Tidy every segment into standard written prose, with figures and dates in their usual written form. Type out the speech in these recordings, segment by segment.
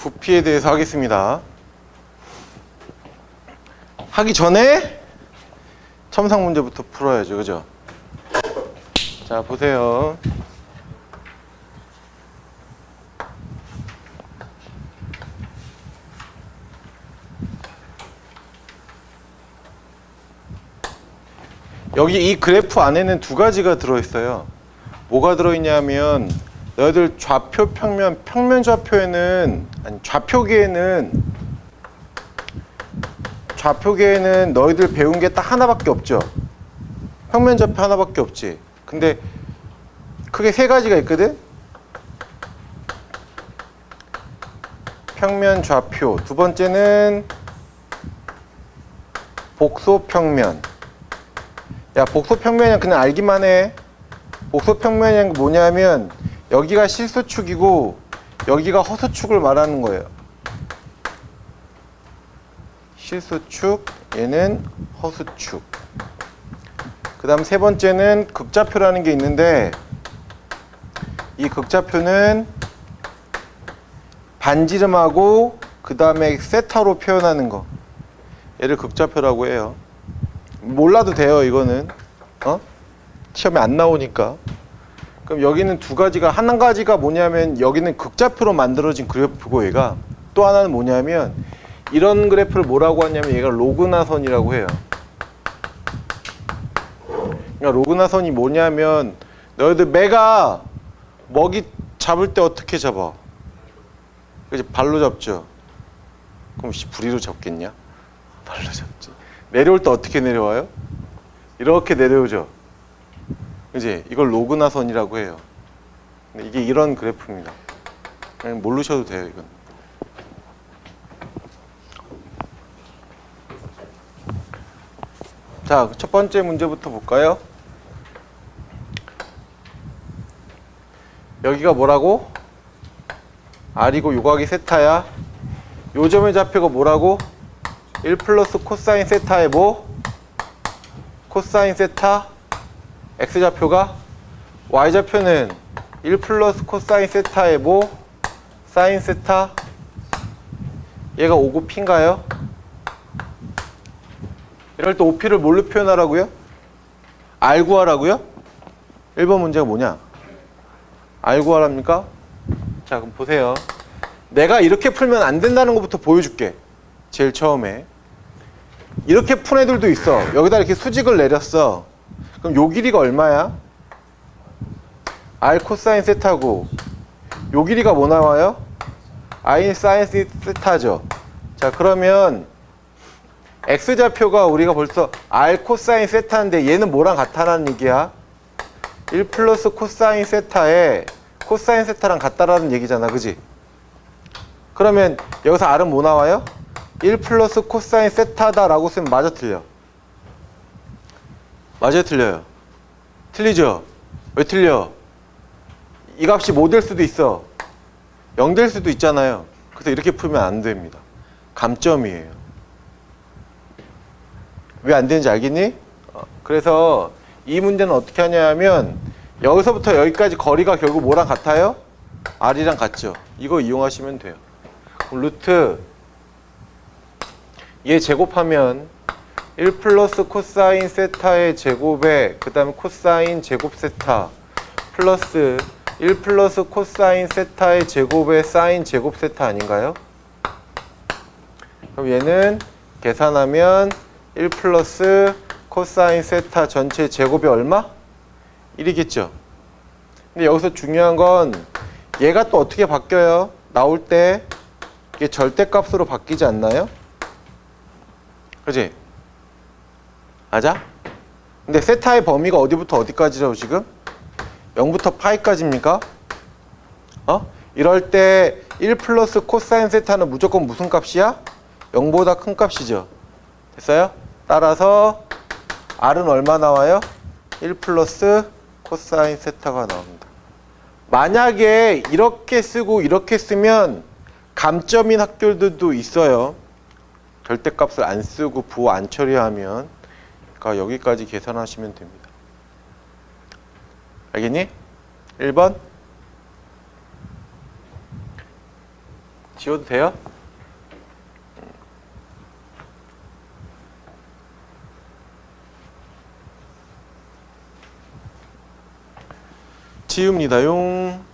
부피에 대해서 하겠습니다. 하기 전에 첨삭 문제부터 풀어야죠. 그죠? 자, 보세요. 여기 이 그래프 안에는 두 가지가 들어있어요. 뭐가 들어있냐면 너희들 좌표, 평면, 평면 좌표에는 아니 좌표계에는 너희들 배운 게 딱 하나밖에 없죠. 평면 좌표 하나밖에 없지. 근데 크게 세 가지가 있거든. 평면 좌표. 두 번째는 복소 평면. 야, 복소 평면은 그냥 알기만 해. 복소 평면이 뭐냐면 여기가 실수축이고 여기가 허수축을 말하는 거예요. 실수축, 얘는 허수축. 그 다음 세 번째는 극좌표라는 게 있는데 이 극좌표는 반지름하고 그 다음에 세타로 표현하는 거. 얘를 극좌표라고 해요. 몰라도 돼요, 이거는. 시험에 안 나오니까. 그럼 여기는 두 가지가, 한 가지가 뭐냐면 여기는 극좌표로 만들어진 그래프고 얘가 또 하나는 뭐냐면 이런 그래프를 뭐라고 하냐면 얘가 로그나선이라고 해요. 그러니까 로그나선이 뭐냐면 너희들 매가 먹이 잡을 때 어떻게 잡아? 그치? 발로 잡죠. 그럼 부리로 잡겠냐? 발로 잡지. 내려올 때 어떻게 내려와요? 이렇게 내려오죠. 그지? 이걸 로그나선이라고 해요. 이게 이런 그래프입니다. 그냥 모르셔도 돼요, 이건. 자, 첫 번째 문제부터 볼까요? 여기가 뭐라고? R이고 요각이 세타야. 요점의 좌표가 뭐라고? 1 플러스 코사인 세타의 뭐? 코사인 세타. X좌표가? Y좌표는 1 플러스 코사인 세타의 뭐? 사인 세타. 얘가 5고 P인가요? 이럴 때 OP를 뭘로 표현하라고요? R 구하라고요? 1번 문제가 뭐냐? R 구하랍니까? 자, 그럼 보세요. 내가 이렇게 풀면 안 된다는 것부터 보여줄게. 제일 처음에. 이렇게 푼 애들도 있어. 여기다 이렇게 수직을 내렸어. 그럼 요 길이가 얼마야? R 코사인 세타고 요 길이가 뭐 나와요? I 사인 세타죠. 자, 그러면 X좌표가 우리가 벌써 R 코사인 세타인데 얘는 뭐랑 같다라는 얘기야? 1 플러스 코사인 세타에 코사인 세타랑 같다라는 얘기잖아. 그지? 그러면 여기서 R은 뭐 나와요? 1 플러스 코사인 세타다라고 쓰면 맞아 틀려? 맞아요, 틀려요? 틀리죠? 왜 틀려? 이 값이 뭐 될 수도 있어. 0 될 수도 있잖아요. 그래서 이렇게 풀면 안 됩니다. 감점이에요. 왜 안 되는지 알겠니? 그래서 이 문제는 어떻게 하냐면 여기서부터 여기까지 거리가 결국 뭐랑 같아요? R이랑 같죠. 이거 이용하시면 돼요. 그럼 루트 얘 제곱하면 1 플러스 코사인 세타의 제곱에 그 다음에 코사인 제곱 세타 플러스 1 플러스 코사인 세타의 제곱에 사인 제곱 세타 아닌가요? 그럼 얘는 계산하면 1 플러스 코사인 세타 전체 제곱이 얼마? 1이겠죠. 근데 여기서 중요한 건 얘가 또 어떻게 바뀌어요? 나올 때 이게 절대값으로 바뀌지 않나요? 그지? 맞아? 근데 세타의 범위가 어디부터 어디까지라고 지금? 0부터 파이까지입니까? 이럴 때 1 플러스 코사인 세타는 무조건 무슨 값이야? 0보다 큰 값이죠. 됐어요? 따라서 R은 얼마 나와요? 1 플러스 코사인 세타가 나옵니다. 만약에 이렇게 쓰고 이렇게 쓰면 감점인 학교들도 있어요. 절대값을 안 쓰고 부호 안 처리하면. 그러니까 여기까지 계산하시면 됩니다. 알겠니? 1번. 지워도 돼요? 지웁니다용.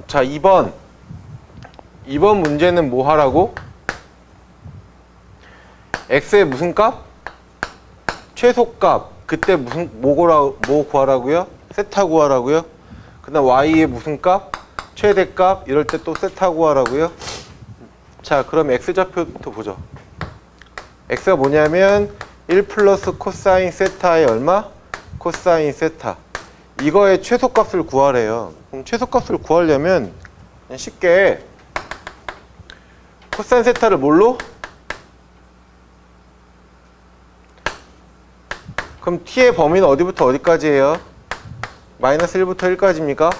자, 2번 문제는 뭐 하라고? x의 무슨 값? 최소값. 그때 뭐 구하라고요? 세타 구하라고요? 그 다음 y의 무슨 값? 최대값. 이럴 때 또 세타 구하라고요? 자, 그럼 x좌표부터 보죠. x가 뭐냐면 1 플러스 코사인 세타의 얼마? 코사인 세타. 이거의 최소값을 구하래요. 그럼 최소값을 구하려면 그냥 쉽게 코사인 세타를 뭘로? 그럼 t의 범위는 어디부터 어디까지예요? 마이너스 1부터 1까지입니까?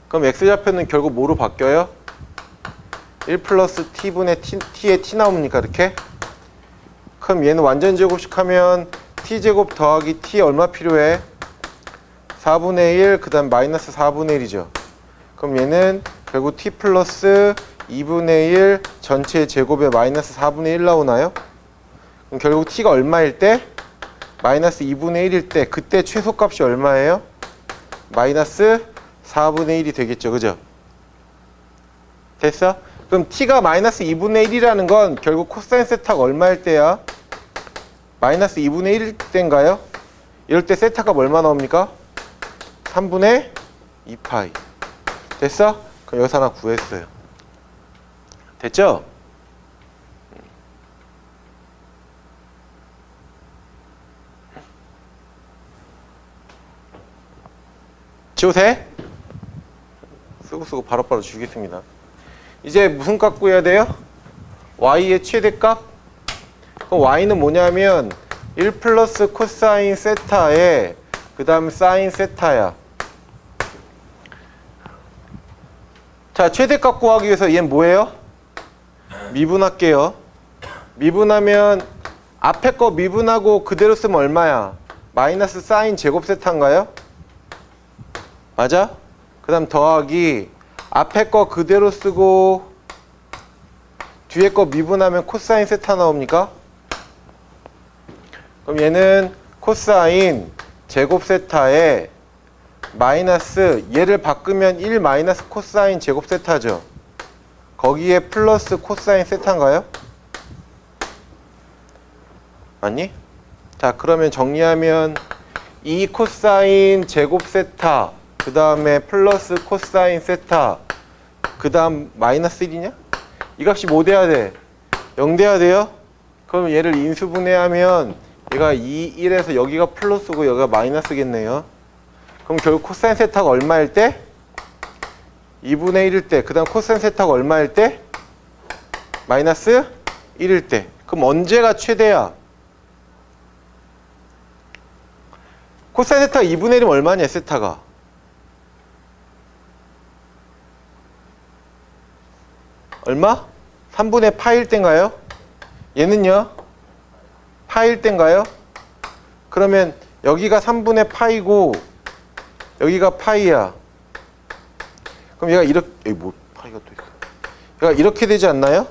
그럼 x좌표는 결국 뭐로 바뀌어요? 1 플러스 t분의 t에 t 나옵니까? 이렇게? 그럼 얘는 완전 제곱식 하면 t제곱 더하기 t 얼마 필요해? 4분의 1, 그 다음 마이너스 4분의 1이죠. 그럼 얘는 결국 t 플러스 2분의 1 전체의 제곱에 마이너스 4분의 1 나오나요? 그럼 결국 t가 얼마일 때? 마이너스 2분의 1일 때 그때 최소값이 얼마예요? 마이너스 4분의 1이 되겠죠. 그죠? 됐어? 그럼 t가 마이너스 2분의 1이라는 건 결국 코사인 세타가 얼마일 때야? 마이너스 2분의 1일 때인가요? 이럴 때 세타가 얼마 나옵니까? 3분의 2파이. 됐어? 그럼 여기서 하나 구했어요. 됐죠? 지워 돼? 쓰고 바로바로 주겠습니다. 이제 무슨 값 구해야 돼요? y의 최대값? 그럼 y는 뭐냐면 1 플러스 코사인 세타에 그 다음 사인 세타야. 자, 최대값 구하기 위해서 얘는 뭐예요? 미분할게요. 미분하면 앞에 거 미분하고 그대로 쓰면 얼마야? 마이너스 사인 제곱 세타인가요? 맞아? 그 다음 더하기 앞에 거 그대로 쓰고 뒤에 거 미분하면 코사인 세타 나옵니까? 그럼 얘는 코사인 제곱 세타에 마이너스 얘를 바꾸면 1 마이너스 코사인 제곱 세타죠. 거기에 플러스 코사인 세타인가요? 맞니? 자, 그러면 정리하면 2 코사인 제곱 세타 그 다음에 플러스 코사인 세타 그 다음 마이너스 1이냐? 이 값이 뭐 돼야 돼? 0 돼야 돼요? 그럼 얘를 인수분해하면 얘가 2, 1에서 여기가 플러스고 여기가 마이너스겠네요. 그럼 결국 코사인 세타가 얼마일 때? 2분의 1일 때. 그 다음 코사인 세타가 얼마일 때? 마이너스 1일 때. 그럼 언제가 최대야? 코사인 세타가 2분의 1이면 얼마냐, 세타가? 얼마? 3분의 파일 때인가요? 얘는요? 파일 때인가요? 그러면 여기가 3분의 파이고 여기가 파이야. 그럼 얘가 이렇게 여기 뭐 파이가 또 있어. 얘가 이렇게 되지 않나요?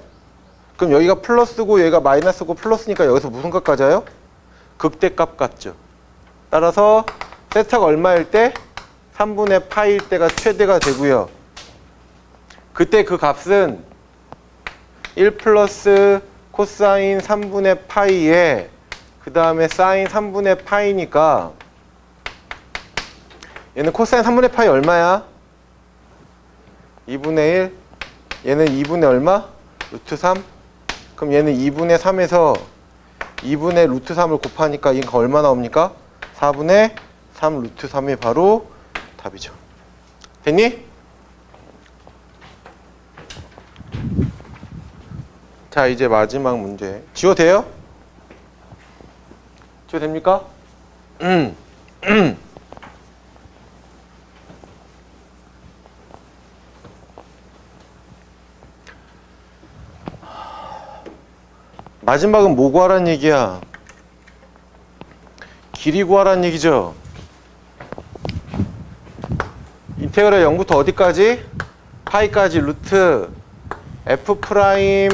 그럼 여기가 플러스고 여기가 마이너스고 플러스니까 여기서 무슨 값 가져요? 극대값 같죠. 따라서 세타가 얼마일 때? 3분의 파일 때가 최대가 되고요. 그때 그 값은 1 플러스 코사인 3분의 파이에 그 다음에 사인 3분의 파이니까 얘는 코사인 3분의 파이 얼마야? 2분의 1. 얘는 2분의 얼마? 루트 3. 그럼 얘는 2분의 3에서 2분의 루트 3을 곱하니까 이거 얼마 나옵니까? 4분의 3 루트 3이 바로 답이죠. 됐니? 자, 이제 마지막 문제. 지워 돼요? 지워 됩니까? 마지막은 뭐 구하라는 얘기야? 길이 구하라는 얘기죠. 인테그랄 0부터 어디까지? 파이까지 루트 f 프라임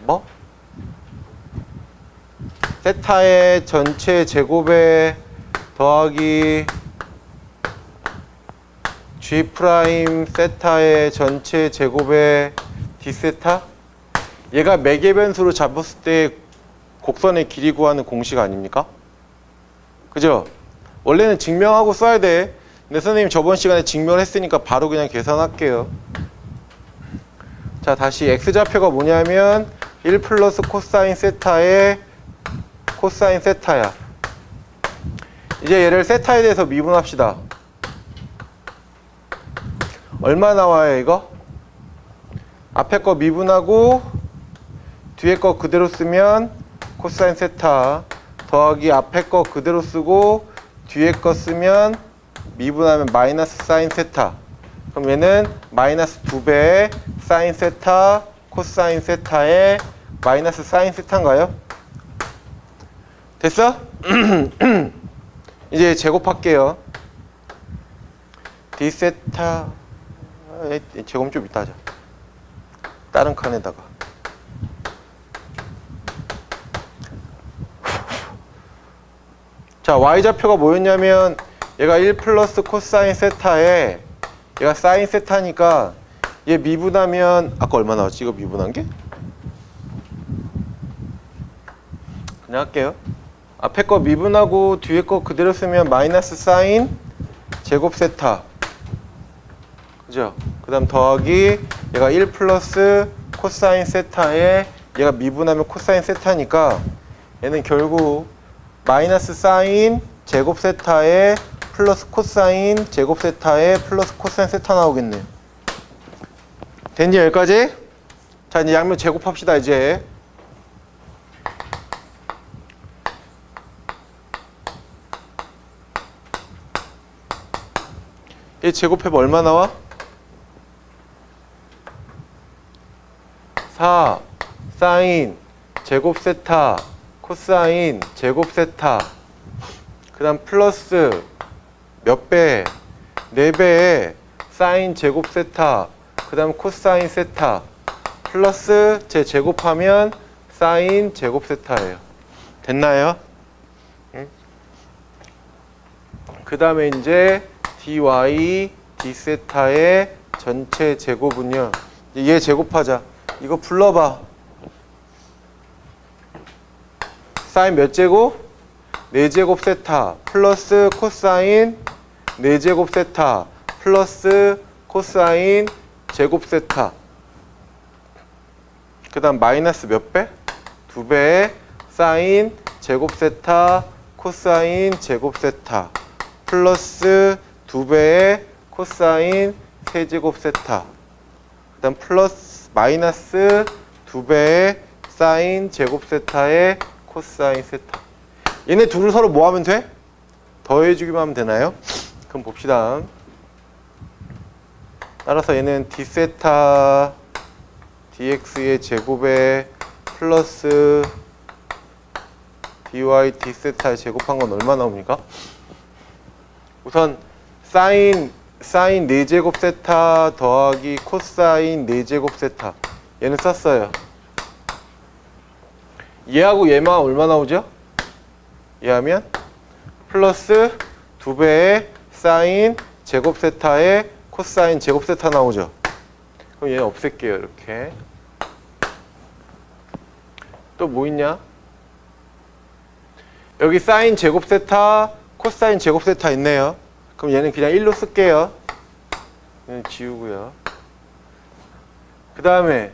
뭐? 세타의 전체 제곱에 더하기 g 프라임 세타의 전체 제곱에 d 세타? 얘가 매개 변수로 잡았을 때 곡선의 길이 구하는 공식 아닙니까? 그죠? 원래는 증명하고 써야 돼. 근데 선생님 저번 시간에 증명을 했으니까 바로 그냥 계산할게요. 자, 다시 x좌표가 뭐냐면 1 플러스 코사인 세타의 코사인 세타야. 이제 얘를 세타에 대해서 미분합시다. 얼마 나와요 이거? 앞에 거 미분하고 뒤에 거 그대로 쓰면 코사인 세타 더하기 앞에 거 그대로 쓰고 뒤에 거 쓰면 미분하면 마이너스 사인 세타. 그럼 얘는 마이너스 2배의 사인 세타 코사인 세타의 마이너스 사인 세타인가요? 됐어? 이제 제곱할게요. d 세타 제곱 좀 이따 하자. 다른 칸에다가. 자, y좌표가 뭐였냐면 얘가 1 플러스 코사인 세타에 얘가 사인 세타니까 얘 미분하면 아까 얼마 나왔지? 이거 미분한 게? 그냥 할게요. 앞에 거 미분하고 뒤에 거 그대로 쓰면 마이너스 사인 제곱 세타. 그죠? 그 다음 더하기 얘가 1 플러스 코사인 세타에 얘가 미분하면 코사인 세타니까 얘는 결국 마이너스 사인 제곱 세타에 플러스 코사인 제곱 세타에 플러스 코사인 세타 나오겠네요. 됐니 여기까지? 자, 이제 양면 제곱합시다 이제. 얘 제곱해봐 얼마 나와? 4 사인 제곱 세타 코사인 제곱 세타 그 다음 플러스 몇 배? 4배의 사인 제곱 세타 그 다음 코사인 세타 플러스 제 제곱하면 사인 제곱 세타예요. 됐나요? 응? 그 다음에 이제 dy d 세타의 전체 제곱은요. 얘 제곱하자. 이거 불러봐. 사인 몇 제곱? 4제곱 세타 플러스 코사인 4제곱 세타 플러스 코사인 제곱 세타 그 다음 마이너스 몇 배? 2배의 사인 제곱 세타 코사인 제곱 세타 플러스 2배의 코사인 세제곱 세타 그 다음 플러스 마이너스 2배의 사인 제곱 세타의 코사인 세타. 얘네 둘을 서로 뭐 하면 돼? 더해주기만 하면 되나요? 그럼 봅시다. 따라서 얘는 d 세타 dx의 제곱에 플러스 dy d 세타의 제곱한 건 얼마 나옵니까? 우선 사인 4제곱 세타 더하기 코사인 4제곱 세타 얘는 썼어요. 얘하고 얘만 얼마 나오죠? 얘하면 플러스 2배의 사인 제곱 세타의 코사인 제곱 세타 나오죠. 그럼 얘는 없앨게요. 이렇게. 또 뭐 있냐? 여기 사인 제곱 세타 코사인 제곱 세타 있네요. 그럼 얘는 그냥 1로 쓸게요. 얘는 지우고요. 그 다음에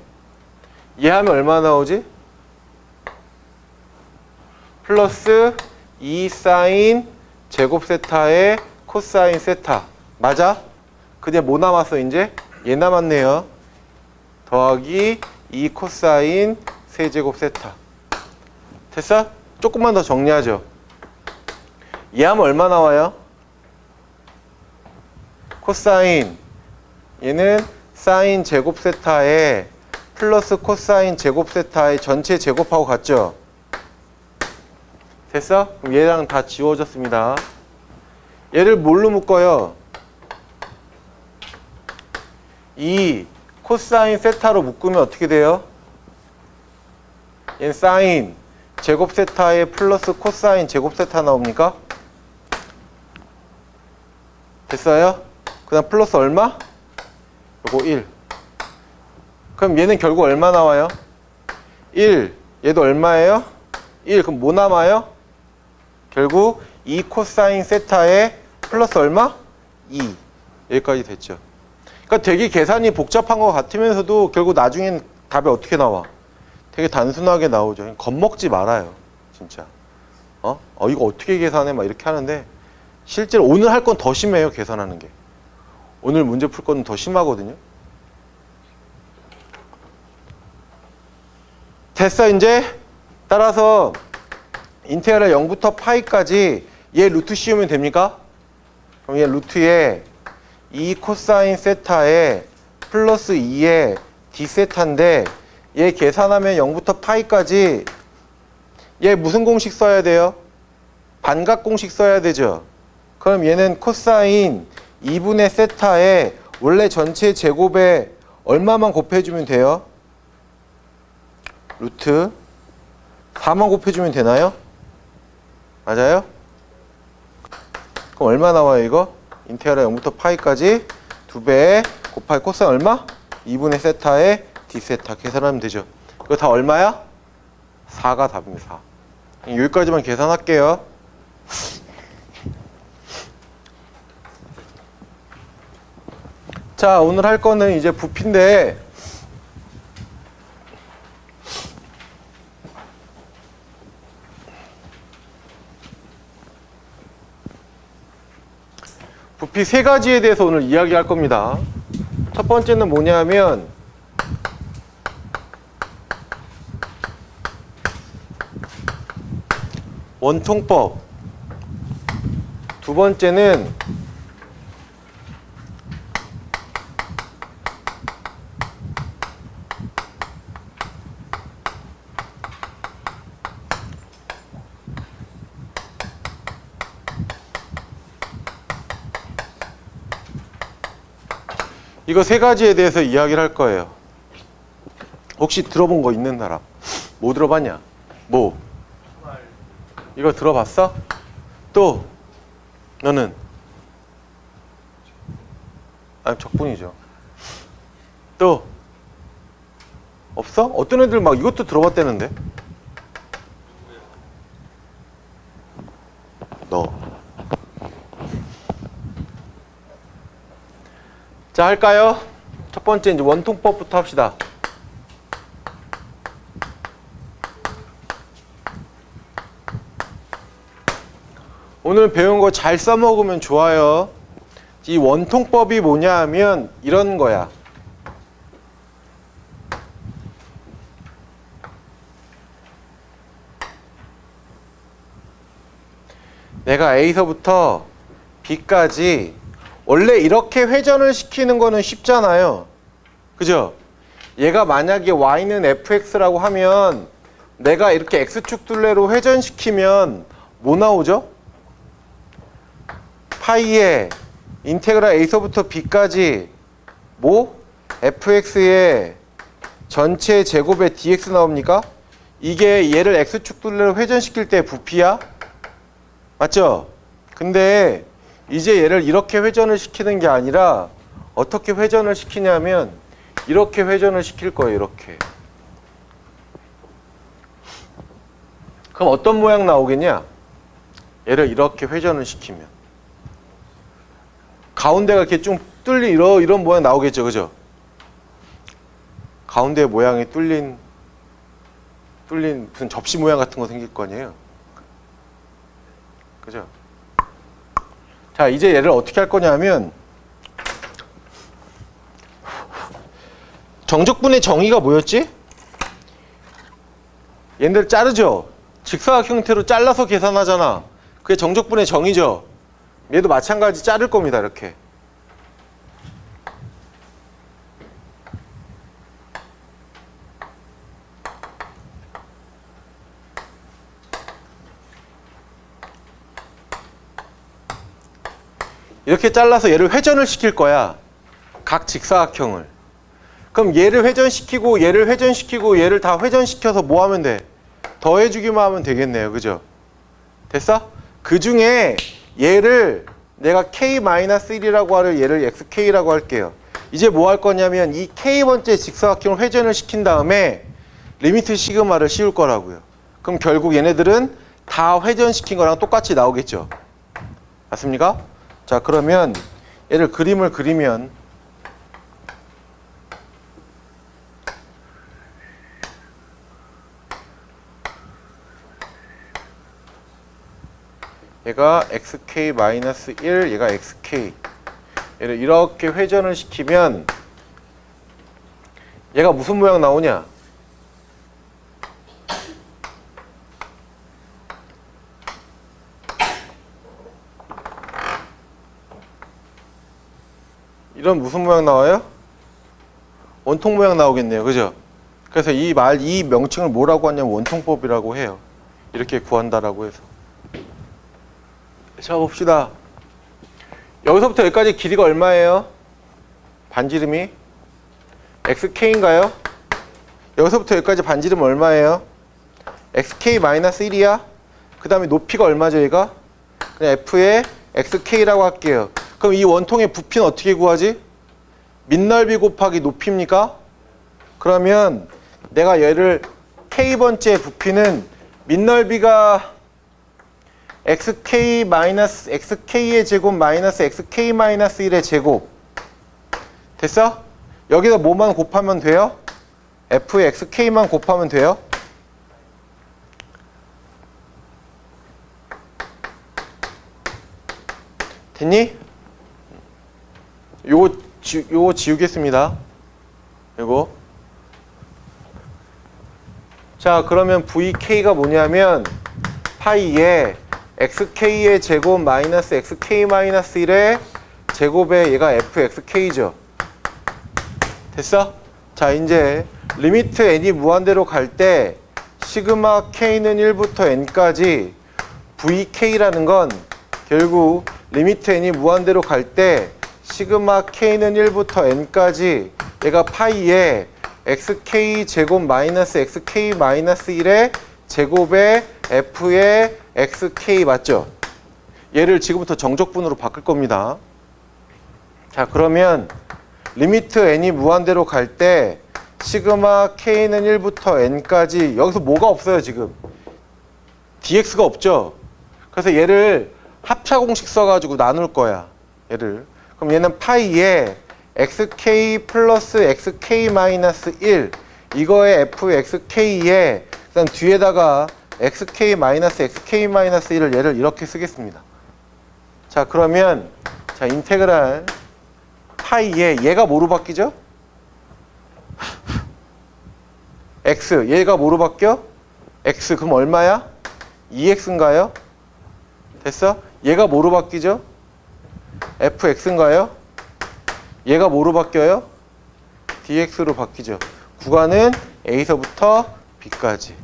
얘 하면 얼마 나오지? 플러스 2 사인 제곱 세타의 코사인 세타. 맞아? 근데 뭐 남았어 이제? 얘 남았네요. 더하기 2 코사인 세제곱 세타. 됐어? 조금만 더 정리하죠. 얘 하면 얼마 나와요? 코사인 얘는 사인 제곱 세타에 플러스 코사인 제곱 세타의 전체 제곱하고 같죠? 됐어? 그럼 얘랑 다 지워졌습니다. 얘를 뭘로 묶어요? 이 코사인 세타로 묶으면 어떻게 돼요? 얘는 사인 제곱 세타에 플러스 코사인 제곱 세타 나옵니까? 됐어요? 그 다음 플러스 얼마? 요거 1. 그럼 얘는 결국 얼마 나와요? 1. 얘도 얼마예요? 1. 그럼 뭐 남아요? 결국 2 코사인 세타에 플러스 얼마? 2. 여기까지 됐죠. 그러니까 되게 계산이 복잡한 것 같으면서도 결국 나중엔 답이 어떻게 나와? 되게 단순하게 나오죠. 겁먹지 말아요. 진짜. 이거 어떻게 계산해? 막 이렇게 하는데 실제로 오늘 할 건 더 심해요. 계산하는 게. 오늘 문제 풀 거는 더 심하거든요. 됐어 이제. 따라서 인테그랄 0부터 파이까지 얘 루트 씌우면 됩니까? 그럼 얘 루트에 2 코사인 세타에 플러스 2에 d 세타인데 얘 계산하면 0부터 파이까지 얘 무슨 공식 써야 돼요? 반각 공식 써야 되죠. 그럼 얘는 코사인 2분의 세타에 원래 전체 제곱에 얼마만 곱해주면 돼요? 루트 4만 곱해주면 되나요? 맞아요? 그럼 얼마 나와요 이거? 인테그랄 0부터 파이까지 2배 곱하기 코사인 얼마? 2분의 세타에 d세타 계산하면 되죠. 이거 다 얼마야? 4가 답입니다. 4. 여기까지만 계산할게요. 자, 오늘 할 거는 이제 부피인데 부피 세 가지에 대해서 오늘 이야기할 겁니다. 첫 번째는 뭐냐면 원통법. 두 번째는 이거 세 가지에 대해서 이야기를 할 거예요. 혹시 들어본 거 있는 사람? 뭐 들어봤냐? 뭐? 이거 들어봤어? 또? 너는? 아니 적분이죠. 또? 없어? 어떤 애들 막 이것도 들어봤다는데? 너. 자, 할까요? 첫 번째 이제 원통법부터 합시다. 오늘 배운 거 잘 써먹으면 좋아요. 이 원통법이 뭐냐 하면 이런 거야. 내가 A서부터 B까지 원래 이렇게 회전을 시키는 거는 쉽잖아요. 그죠? 얘가 만약에 Y는 fx라고 하면 내가 이렇게 x축 둘레로 회전시키면 뭐 나오죠? 파이에 인테그랄 A서부터 B까지 뭐? fx의 전체 제곱의 dx 나옵니까? 이게 얘를 x축 둘레로 회전시킬 때 부피야? 맞죠? 근데 이제 얘를 이렇게 회전을 시키는 게 아니라 어떻게 회전을 시키냐면 이렇게 회전을 시킬 거예요. 이렇게. 그럼 어떤 모양 나오겠냐? 얘를 이렇게 회전을 시키면 가운데가 이렇게 좀 뚫린 이런 모양 나오겠죠. 그죠? 가운데 모양이 뚫린 무슨 접시 모양 같은 거 생길 거 아니에요. 그죠? 자, 이제 얘를 어떻게 할 거냐면 정적분의 정의가 뭐였지? 얘네들 자르죠? 직사각 형태로 잘라서 계산하잖아. 그게 정적분의 정의죠? 얘도 마찬가지 자를 겁니다. 이렇게. 이렇게 잘라서 얘를 회전을 시킬 거야. 각 직사각형을. 그럼 얘를 회전시키고 얘를 회전시키고 얘를 다 회전시켜서 뭐 하면 돼? 더해주기만 하면 되겠네요. 그죠? 됐어? 그 중에 얘를 내가 k-1이라고 하를 얘를 xk라고 할게요. 이제 뭐 할 거냐면 이 k번째 직사각형을 회전을 시킨 다음에 리미트 시그마를 씌울 거라고요. 그럼 결국 얘네들은 다 회전시킨 거랑 똑같이 나오겠죠. 맞습니까? 자, 그러면 얘를 그림을 그리면 얘가 xk-1, 얘가 xk. 얘를 이렇게 회전을 시키면 얘가 무슨 모양 나오냐? 이런 무슨 모양 나와요? 원통 모양 나오겠네요. 그죠? 그래서 이 명칭을 뭐라고 하냐면 원통법이라고 해요. 이렇게 구한다라고 해서. 자, 봅시다. 여기서부터 여기까지 길이가 얼마예요? 반지름이? xk인가요? 여기서부터 여기까지 반지름 얼마예요? xk-1이야? 그 다음에 높이가 얼마죠, 얘가? 그냥 f의 xk라고 할게요. 그럼 이 원통의 부피는 어떻게 구하지? 밑넓이 곱하기 높이입니까? 그러면 내가 얘를 k번째 부피는 밑넓이가 xk의 제곱 마이너스 xk-1의 제곱. 됐어? 여기다 뭐만 곱하면 돼요? f의 xk만 곱하면 돼요? 됐니? 요거 지우겠습니다. 요거. 자, 그러면 vk가 뭐냐면 파이에 xk의 제곱 마이너스 xk-1의 제곱에 얘가 fxk죠. 됐어? 자, 이제 리미트 n이 무한대로 갈 때 시그마 k는 1부터 n까지 vk라는 건 결국 리미트 n이 무한대로 갈 때 시그마 k는 1부터 n까지 얘가 파이에 xk 제곱 마이너스 xk-1의 제곱에 f의 xk 맞죠? 얘를 지금부터 정적분으로 바꿀 겁니다. 자, 그러면 리미트 n이 무한대로 갈 때 시그마 k는 1부터 n까지 여기서 뭐가 없어요 지금? dx가 없죠? 그래서 얘를 합차 공식 써가지고 나눌 거야. 얘를. 그럼 얘는 파이에 xk 플러스 xk-1 이거의 fxk에 그다음 뒤에다가 xk 마이너스 xk-1을 얘를 이렇게 쓰겠습니다. 자, 그러면 자, 인테그랄 파이에 얘가 뭐로 바뀌죠? x 얘가 뭐로 바뀌어? x 그럼 얼마야? 2x인가요? 됐어? 얘가 뭐로 바뀌죠? fx인가요? 얘가 뭐로 바뀌어요? dx로 바뀌죠. 구간은 a서부터 b까지.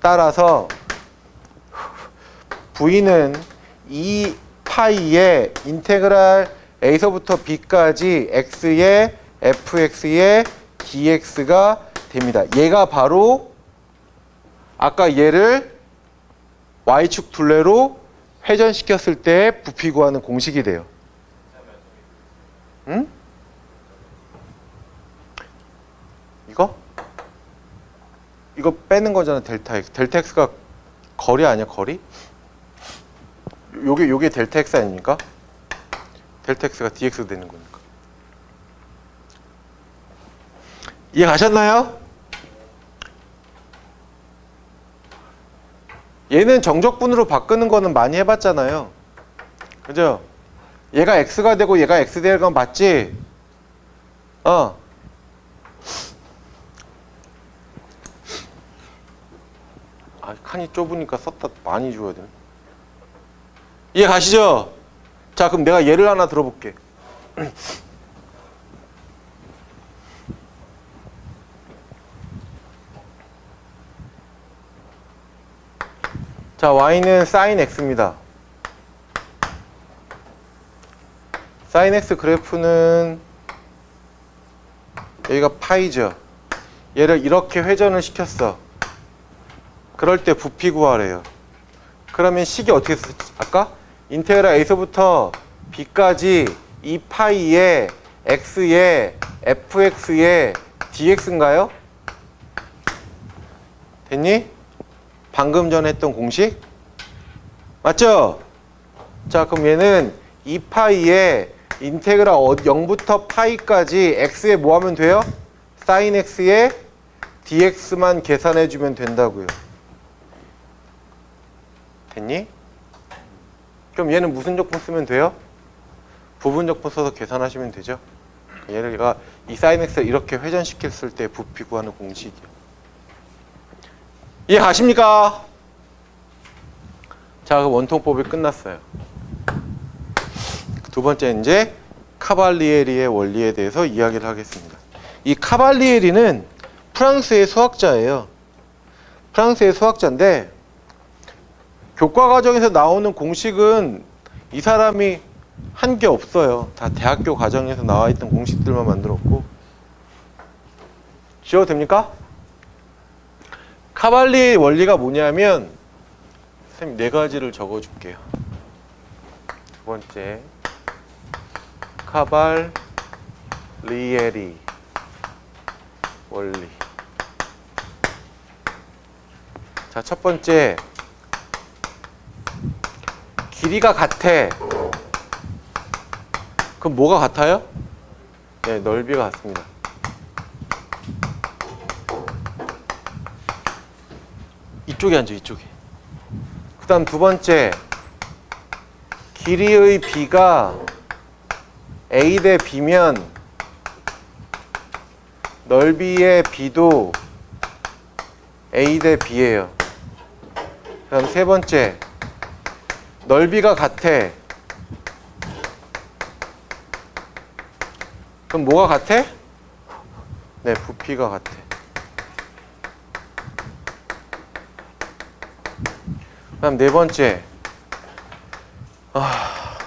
따라서 v는 2파이의 인테그랄 a서부터 b까지 x의 fx의 dx가 됩니다. 얘가 바로 아까 얘를 y축 둘레로 회전시켰을 때 부피 구하는 공식이 돼요. 응? 이거 빼는 거잖아. 델타 x. 델타 x가 거리 아니야, 거리? 요게 델타 x 아닙니까? 델타 x가 dx 되는 거니까. 이해 가셨나요? 얘는 정적분으로 바꾸는 거는 많이 해봤잖아요. 그죠? 얘가 x가 되고 얘가 x 되는 건 맞지? 칸이 좁으니까 썼다 많이 줘야 되네. 이해 가시죠? 자, 그럼 내가 예를 하나 들어볼게. 자, y는 sin x입니다. sin x 그래프는 여기가 파이죠. 얘를 이렇게 회전을 시켰어. 그럴 때 부피 구하래요. 그러면 식이 어떻게 썼지? 아까 인테그랄 a서부터 b까지 2파이에 x에 fx에 dx인가요? 됐니? 방금 전에 했던 공식? 맞죠? 자, 그럼 얘는 2파이에 인테그랄 0부터 파이까지 x에 뭐 하면 돼요? sin x에 dx만 계산해 주면 된다고요. 됐니? 그럼 얘는 무슨 적분 쓰면 돼요? 부분 적분 써서 계산하시면 되죠. 얘가 이 sin x를 이렇게 회전시켰을 때 부피 구하는 공식이에요. 이해 가십니까? 자, 그럼 원통법이 끝났어요. 두 번째 이제 카발리에리의 원리에 대해서 이야기를 하겠습니다. 이 카발리에리는 프랑스의 수학자예요. 프랑스의 수학자인데 교과 과정에서 나오는 공식은 이 사람이 한 게 없어요. 다 대학교 과정에서 나와 있던 공식들만 만들었고. 지워도 됩니까? 카발리의 원리가 뭐냐면 선생님 네 가지를 적어줄게요. 두 번째 카발리에리 원리. 자, 첫 번째 길이가 같아. 그럼 뭐가 같아요? 네, 넓이가 같습니다. 이쪽에 앉아, 이쪽에. 그 다음 두 번째 길이의 b가 a 대 b면 넓이의 b도 a 대 b예요. 그 다음 세 번째 넓이가 같아. 그럼 뭐가 같아? 네, 부피가 같아. 그 다음 네 번째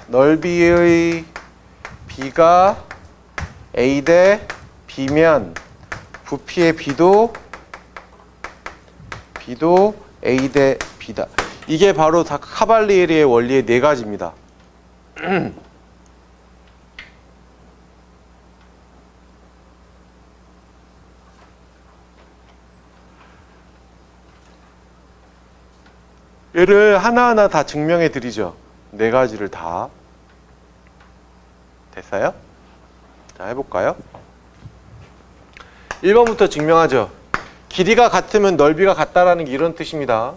넓이의 b가 a 대 b면 부피의 b도 a 대 b다. 이게 바로 다 카발리에리의 원리의 네 가지입니다. 얘를 하나하나 다 증명해 드리죠. 네 가지를 다. 됐어요? 자, 해볼까요? 1번부터 증명하죠. 길이가 같으면 넓이가 같다라는 게 이런 뜻입니다.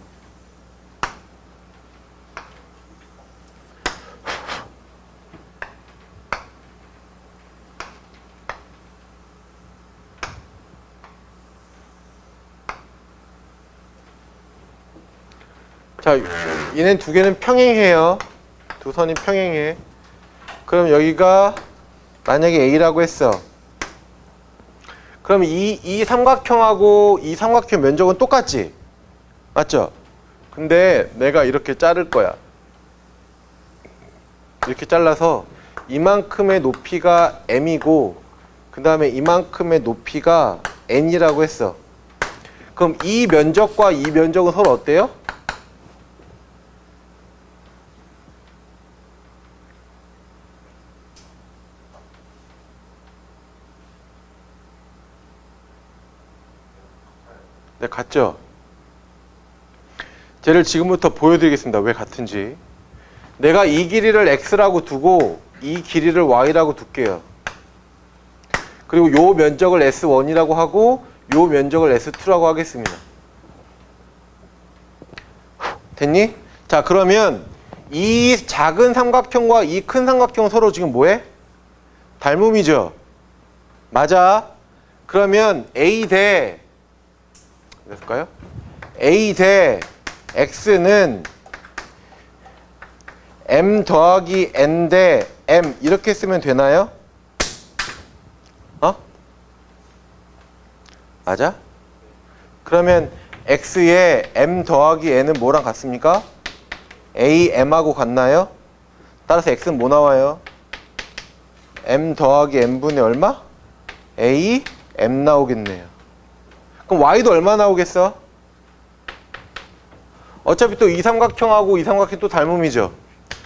자, 얘네 두 개는 평행해요. 두 선이 평행해. 그럼 여기가 만약에 A라고 했어. 그럼 이 삼각형하고 이 삼각형 면적은 똑같지? 맞죠? 근데 내가 이렇게 자를 거야. 이렇게 잘라서 이만큼의 높이가 M이고 그 다음에 이만큼의 높이가 N이라고 했어. 그럼 이 면적과 이 면적은 서로 어때요? 네, 같죠? 쟤를 지금부터 보여드리겠습니다. 왜 같은지. 내가 이 길이를 x라고 두고 이 길이를 y라고 둘게요. 그리고 요 면적을 S1이라고 하고 요 면적을 S2라고 하겠습니다. 됐니? 자, 그러면 이 작은 삼각형과 이 큰 삼각형은 서로 지금 뭐해? 닮음이죠? 맞아. 그러면 A 대 될까요? A 대 X는 M 더하기 N 대 M 이렇게 쓰면 되나요? 맞아? 그러면 X의 M 더하기 N은 뭐랑 같습니까? A, M하고 같나요? 따라서 X는 뭐 나와요? m 더하기 m분의 얼마? a m 나오겠네요. 그럼 y도 얼마 나오겠어? 어차피 또 이 삼각형하고 이 삼각형 또 닮음이죠.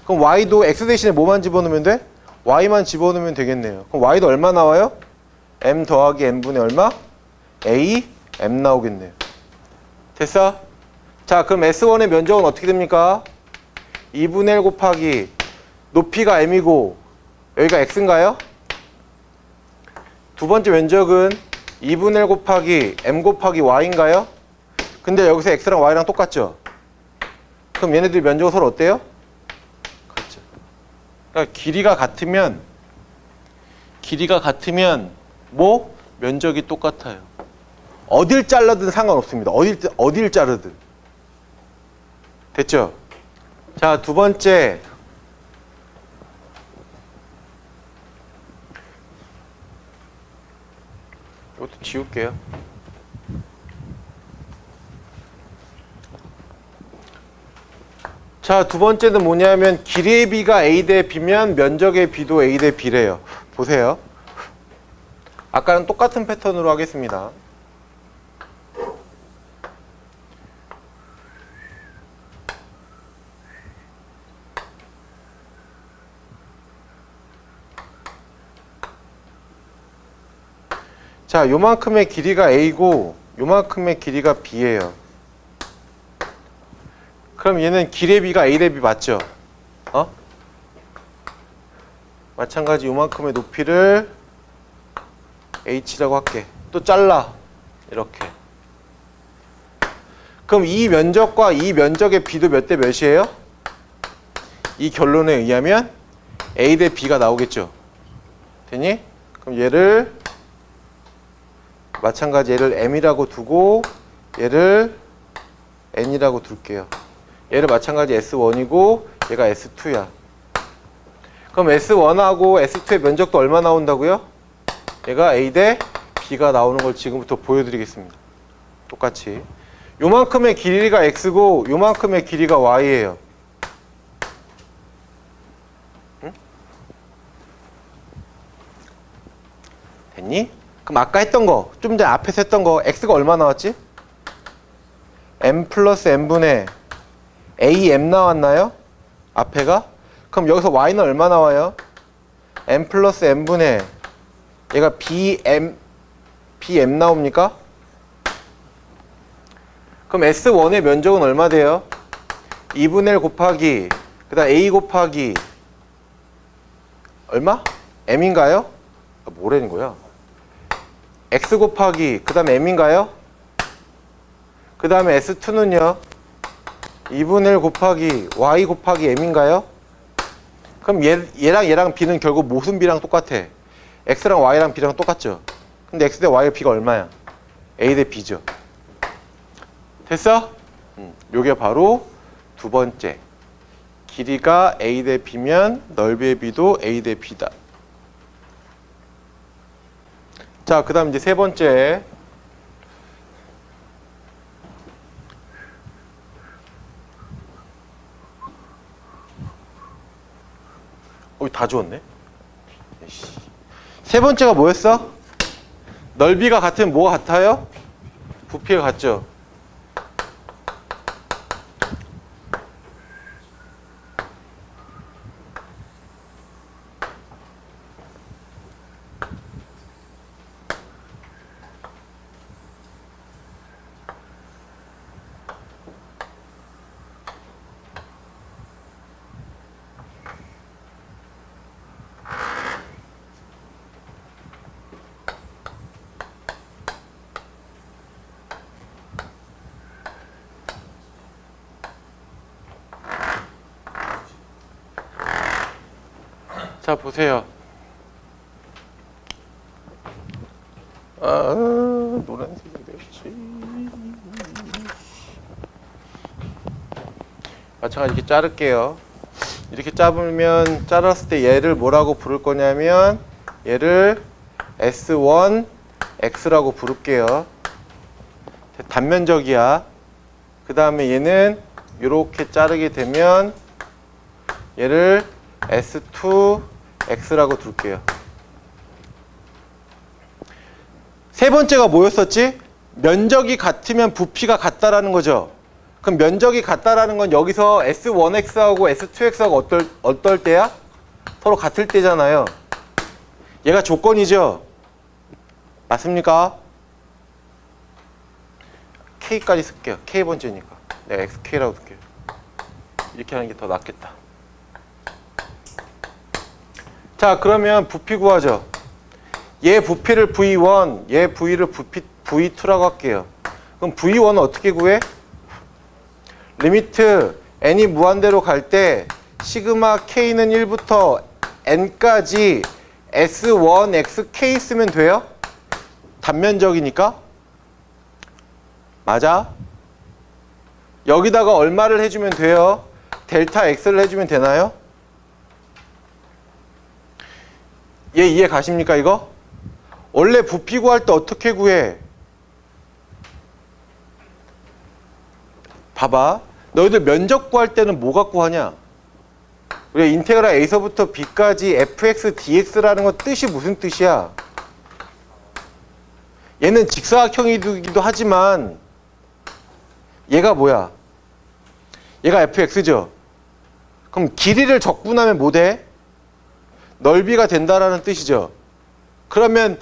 그럼 y도 x 대신에 뭐만 집어넣으면 돼? y만 집어넣으면 되겠네요. 그럼 y도 얼마 나와요? m 더하기 m분의 얼마? a m 나오겠네요. 됐어? 자, 그럼 S1의 면적은 어떻게 됩니까? 2분의 1 곱하기 높이가 m이고 여기가 x인가요? 두 번째 면적은 2분의 1 곱하기 m 곱하기 y인가요? 근데 여기서 x랑 y랑 똑같죠? 그럼 얘네들 면적은 서로 어때요? 같죠. 그러니까 길이가 같으면 뭐? 면적이 똑같아요. 어딜 잘라든 상관없습니다. 어딜 자르든. 됐죠? 자, 두 번째. 이것도 지울게요. 자, 두 번째는 뭐냐면 길이의 b가 a 대 b면 면적의 b도 a 대 b래요. 보세요. 아까랑 똑같은 패턴으로 하겠습니다. 자, 요만큼의 길이가 a고 요만큼의 길이가 b예요. 그럼 얘는 길이의 b가 a 대 b 맞죠? 마찬가지 요만큼의 높이를 h라고 할게. 또 잘라. 이렇게. 그럼 이 면적과 이 면적의 b도 몇 대 몇이에요? 이 결론에 의하면 a 대 b가 나오겠죠? 되니? 그럼 얘를 마찬가지 얘를 m이라고 두고 얘를 n이라고 둘게요. 얘를 마찬가지 S1이고 얘가 S2야. 그럼 S1하고 S2의 면적도 얼마 나온다고요? 얘가 A 대 B가 나오는 걸 지금부터 보여드리겠습니다. 똑같이. 요만큼의 길이가 X고 요만큼의 길이가 Y예요. 응? 됐니? 그럼 아까 했던 거, 좀 전에 앞에서 했던 거 X가 얼마 나왔지? M 플러스 M분의 AM 나왔나요? 앞에가? 그럼 여기서 Y는 얼마 나와요? M 플러스 M분의 얘가 BM 나옵니까? 그럼 S1의 면적은 얼마 돼요? 2분의 1 곱하기 그 다음 A 곱하기 얼마? M인가요? 뭐라는 거야? X 곱하기 그 다음에 M인가요? 그 다음에 S2는요? 2분의 1 곱하기 Y 곱하기 M인가요? 그럼 얘랑 B는 결국 무슨 B랑 똑같아? X랑 Y랑 B랑 똑같죠? 근데 X 대 Y 의 B가 얼마야? A 대 B죠. 됐어? 요게 바로 두 번째. 길이가 A 대 B면 넓이의 B도 A 대 B다. 자, 그 다음 이제 세 번째. 다 주웠네. 세 번째가 뭐였어? 넓이가 같으면 뭐가 같아요? 부피가 같죠? 자, 보세요. 노란색이 됐지. 마찬가지 이렇게 자를게요. 이렇게 자르면 자랐을 때 얘를 뭐라고 부를 거냐면 얘를 S1 X라고 부를게요. 단면적이야. 그 다음에 얘는 이렇게 자르게 되면 얘를 S2 X라고 둘게요. 세 번째가 뭐였었지? 면적이 같으면 부피가 같다라는 거죠. 그럼 면적이 같다라는 건 여기서 S1X하고 S2X하고 어떨 때야? 서로 같을 때잖아요. 얘가 조건이죠. 맞습니까? K까지 쓸게요. K번째니까. 내가 XK라고 쓸게요. 이렇게 하는 게 더 낫겠다. 자, 그러면 부피 구하죠. 얘 부피를 V1, 얘 V를 V2라고 할게요. 그럼 V1은 어떻게 구해? 리미트 n이 무한대로 갈 때 시그마 k는 1부터 n까지 S1, xk 쓰면 돼요? 단면적이니까? 맞아? 여기다가 얼마를 해주면 돼요? 델타 x를 해주면 되나요? 얘 이해 가십니까 이거? 원래 부피 구할 때 어떻게 구해? 봐봐. 너희들 면적 구할 때는 뭐 갖고 하냐? 우리가 인테그랄 a서부터 b까지 fx dx라는 거 뜻이 무슨 뜻이야? 얘는 직사각형이기도 하지만 얘가 뭐야? 얘가 fx죠? 그럼 길이를 적분하면 뭐 돼? 넓이가 된다라는 뜻이죠? 그러면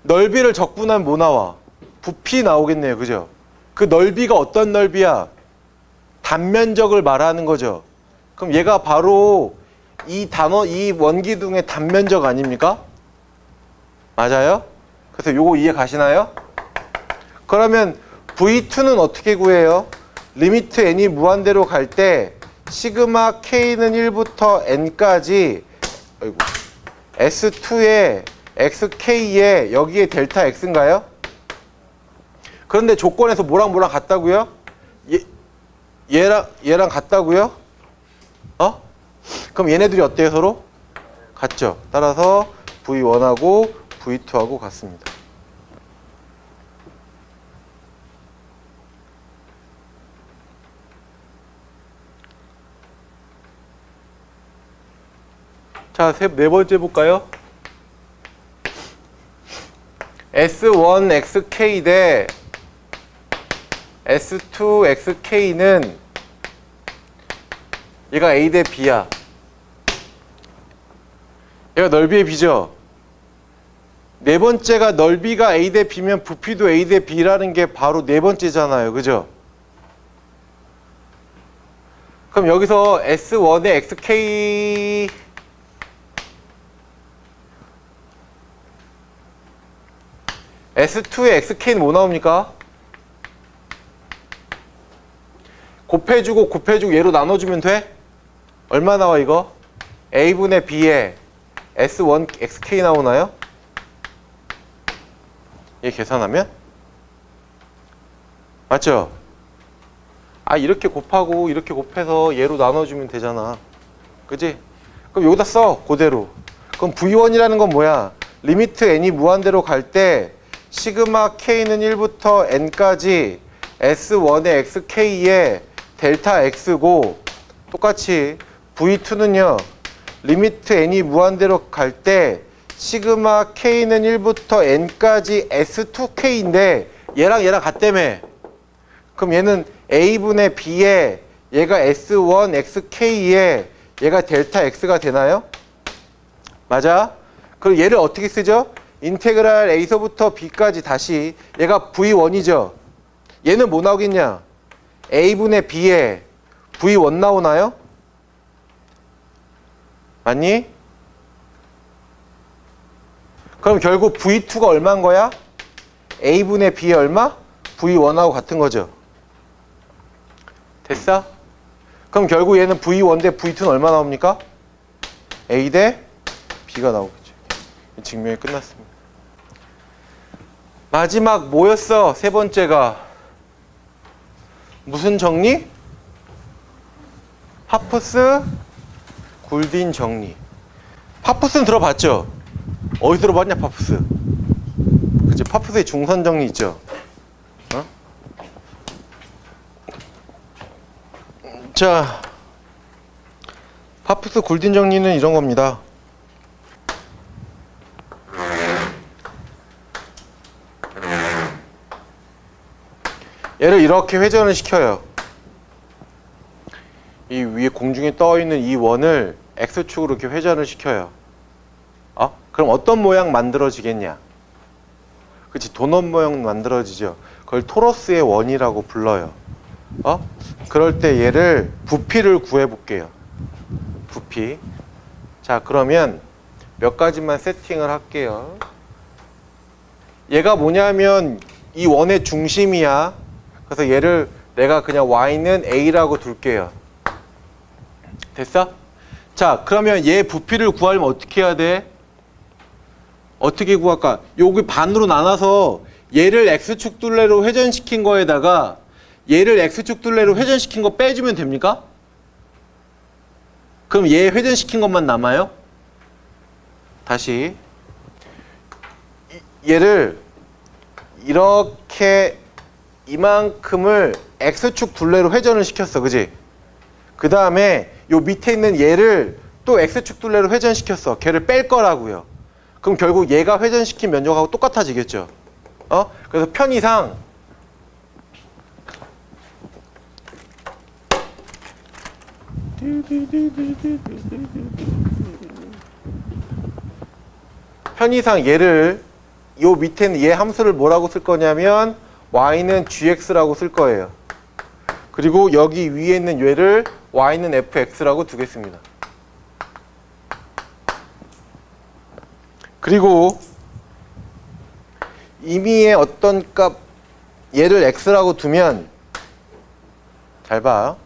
넓이를 적분하면 뭐 나와? 부피 나오겠네요. 그죠? 그 넓이가 어떤 넓이야? 단면적을 말하는 거죠. 그럼 얘가 바로 이 원기둥의 단면적 아닙니까? 맞아요? 그래서 요거 이해 가시나요? 그러면 V2는 어떻게 구해요? 리미트 n이 무한대로 갈 때 시그마 k는 1부터 n까지 S2에 xk에 여기에 델타 x인가요? 그런데 조건에서 뭐랑 같다고요? 얘랑 같다고요? 그럼 얘네들이 어때요 서로? 같죠? 따라서 V1하고 V2하고 같습니다. 자, 네 번째 볼까요? S1xk 대 S2xk는 얘가 A 대 B야. 얘가 넓이의 B죠. 네 번째가 넓이가 A 대 B면 부피도 A 대 B라는 게 바로 네 번째잖아요. 그죠? 그럼 여기서 S1의 xk S2의 xk는 뭐 나옵니까? 곱해주고 얘로 나눠주면 돼? 얼마 나와 이거? A분의 B에 S1 xk 나오나요? 얘 계산하면? 맞죠? 이렇게 곱하고 이렇게 곱해서 얘로 나눠주면 되잖아. 그지? 그럼 여기다 써 그대로. 그럼 V1이라는 건 뭐야? 리미트 n이 무한대로 갈 때 시그마 k는 1부터 n까지 S1의 xk에 델타 x고, 똑같이 V2는요 리미트 n이 무한대로 갈 때 시그마 k는 1부터 n까지 S2k인데 얘랑 같다며. 그럼 얘는 A분의 B에 얘가 S1 xk에 얘가 델타 x가 되나요? 맞아? 그럼 얘를 어떻게 쓰죠? 인테그랄 A서부터 B까지 다시 얘가 V1이죠? 얘는 뭐 나오겠냐? A분의 B에 V1 나오나요? 맞니? 그럼 결국 V2가 얼마인 거야? A분의 B에 얼마? V1하고 같은 거죠. 됐어? 그럼 결국 얘는 V1 대 V2는 얼마 나옵니까? A 대 B가 나오겠죠. 증명이 끝났습니다. 마지막 뭐였어? 세 번째가 무슨 정리? 파프스 굴딘 정리. 파프스는 들어봤죠? 어디서 들어봤냐 파프스? 그치? 파프스의 중선 정리 있죠? 자, 파프스 굴딘 정리는 이런 겁니다. 얘를 이렇게 회전을 시켜요. 이 위에 공중에 떠 있는 이 원을 X축으로 이렇게 회전을 시켜요. 그럼 어떤 모양 만들어지겠냐? 그치, 도넛 모양 만들어지죠. 그걸 토러스의 원이라고 불러요. 그럴 때 얘를 부피를 구해볼게요. 부피. 자, 그러면 몇 가지만 세팅을 할게요. 얘가 뭐냐면 이 원의 중심이야. 그래서 얘를 내가 그냥 y는 a라고 둘게요. 됐어? 자, 그러면 얘 부피를 구하려면 어떻게 해야 돼? 어떻게 구할까? 여기 반으로 나눠서 얘를 x축 둘레로 회전시킨 거에다가 얘를 x축 둘레로 회전시킨 거 빼주면 됩니까? 그럼 얘 회전시킨 것만 남아요? 다시 얘를 이렇게 이만큼을 x축 둘레로 회전을 시켰어. 그지? 그 다음에 요 밑에 있는 얘를 또 x축 둘레로 회전시켰어. 걔를 뺄 거라고요. 그럼 결국 얘가 회전시킨 면적하고 똑같아지겠죠. 그래서 편의상 얘를 요 밑에는 얘 함수를 뭐라고 쓸 거냐면 y는 gx라고 쓸 거예요. 그리고 여기 위에 있는 얘를 y는 fx라고 두겠습니다. 그리고 임의의 어떤 값 얘를 x라고 두면 잘 봐.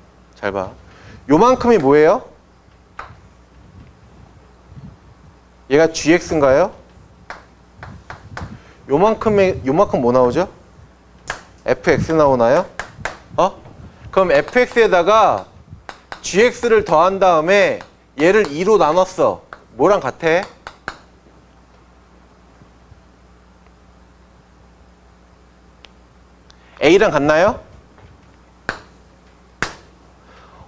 요만큼이 뭐예요? 얘가 gx인가요? 요만큼 뭐 나오죠? fx 나오나요? 그럼 fx에다가 gx를 더한 다음에 얘를 2로 나눴어. 뭐랑 같아? a랑 같나요?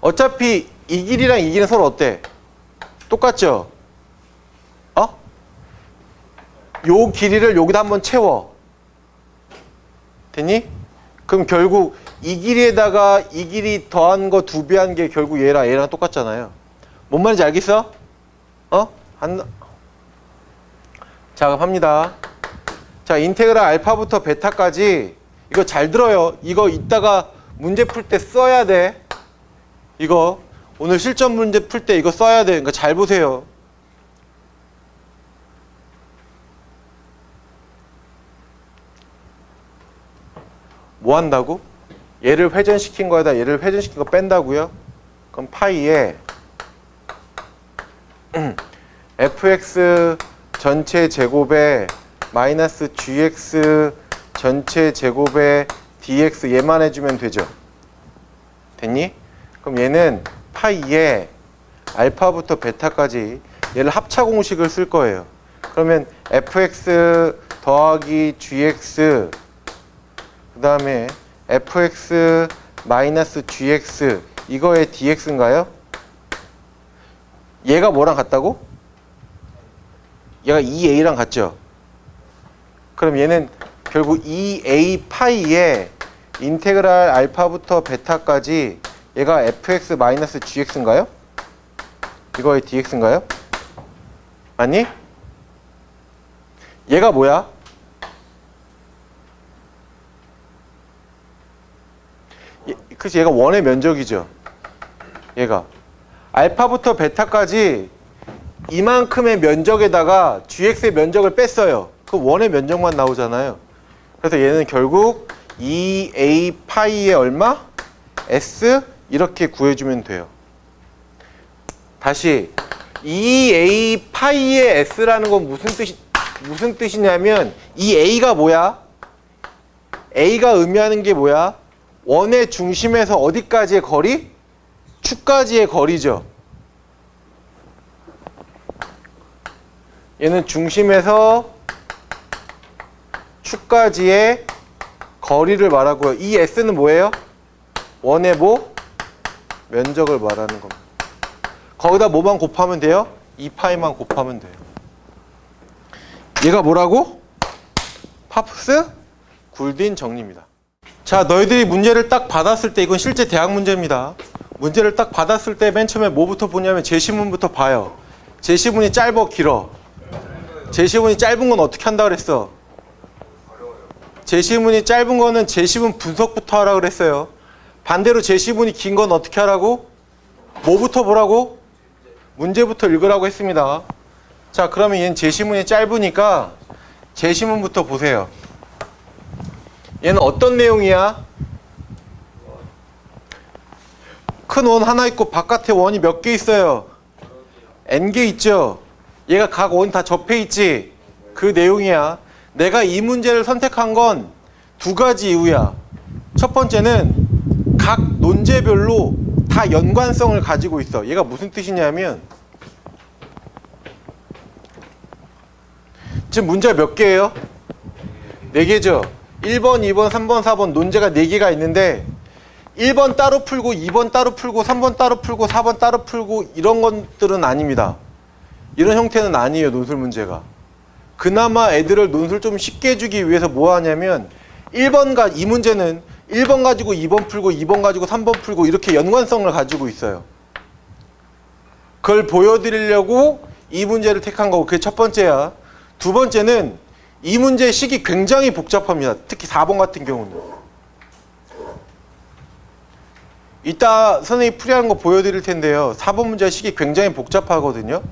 어차피 이 길이랑 이 길이는 서로 어때? 똑같죠? 요 길이를 여기다 한번 채워. 됐니? 그럼 결국 이 길이에다가 이 길이 더한 거 2배 한 게 결국 얘랑 똑같잖아요. 뭔 말인지 알겠어? 작업합니다. 자, 인테그랄 알파부터 베타까지 이거 잘 들어요. 이거 이따가 문제 풀 때 써야 돼. 이거 오늘 실전 문제 풀 때 이거 써야 돼. 그러니까 잘 보세요. 뭐 한다고? 얘를 회전시킨 거에다 얘를 회전시킨 거 뺀다고요? 그럼 파이에 fx 전체 제곱에 마이너스 gx 전체 제곱에 dx 얘만 해주면 되죠. 됐니? 그럼 얘는 파이에 알파부터 베타까지 얘를 합차 공식을 쓸 거예요. 그러면 fx 더하기 gx 그 다음에 fx 마이너스 gx 이거의 dx인가요? 얘가 뭐랑 같다고? 얘가 2a랑 같죠? 그럼 얘는 결국 2a 파이에 인테그랄 알파부터 베타까지 얘가 fx 마이너스 gx인가요? 이거의 dx인가요? 맞니? 얘가 뭐야? 그치, 얘가 원의 면적이죠. 얘가 알파부터 베타까지 이만큼의 면적에다가 gx의 면적을 뺐어요. 그 원의 면적만 나오잖아요. 그래서 얘는 결국 2a 파이의 얼마? s 이렇게 구해주면 돼요. 다시 2a 파이의 s라는 건 무슨 뜻이냐면 이 a가 뭐야? a가 의미하는 게 뭐야? 원의 중심에서 어디까지의 거리? 축까지의 거리죠. 얘는 중심에서 축까지의 거리를 말하고요. 이 s는 뭐예요? 원의 뭐? 면적을 말하는 겁니다. 거기다 뭐만 곱하면 돼요? 2파이만 곱하면 돼요. 얘가 뭐라고? 파프스 굴딘 정리입니다. 자, 너희들이 문제를 딱 받았을 때, 이건 실제 대학 문제입니다. 문제를 딱 받았을 때 맨 처음에 뭐부터 보냐면 제시문부터 봐요. 제시문이 짧어, 길어? 제시문이 짧은 건 어떻게 한다 그랬어? 제시문이 짧은 거는 제시문 분석부터 하라 그랬어요. 반대로 제시문이 긴 건 어떻게 하라고? 뭐부터 보라고? 문제부터 읽으라고 했습니다. 자, 그러면 얘는 제시문이 짧으니까 제시문부터 보세요. 얘는 어떤 내용이야? 큰 원 하나 있고 바깥에 원이 몇 개 있어요? n개 있죠? 얘가 각 원 다 접해 있지? 그 내용이야. 내가 이 문제를 선택한 건 두 가지 이유야. 첫 번째는 각 논제별로 다 연관성을 가지고 있어. 얘가 무슨 뜻이냐면 지금 문제가 몇 개예요? 4개죠? 1번, 2번, 3번, 4번 논제가 4개가 있는데 1번 따로 풀고 2번 따로 풀고 3번 따로 풀고 4번 따로 풀고 이런 것들은 아닙니다. 이런 형태는 아니에요. 논술 문제가. 그나마 애들을 논술 좀 쉽게 해주기 위해서 뭐 하냐면 1번과 이 문제는 1번 가지고 2번 풀고 2번 가지고 3번 풀고 이렇게 연관성을 가지고 있어요. 그걸 보여드리려고 이 문제를 택한 거고 그게 첫 번째야. 두 번째는 이 문제의 식이 굉장히 복잡합니다. 특히 4번 같은 경우는. 이따 선생님이 풀이하는 거 보여드릴 텐데요. 4번 문제의 식이 굉장히 복잡하거든요.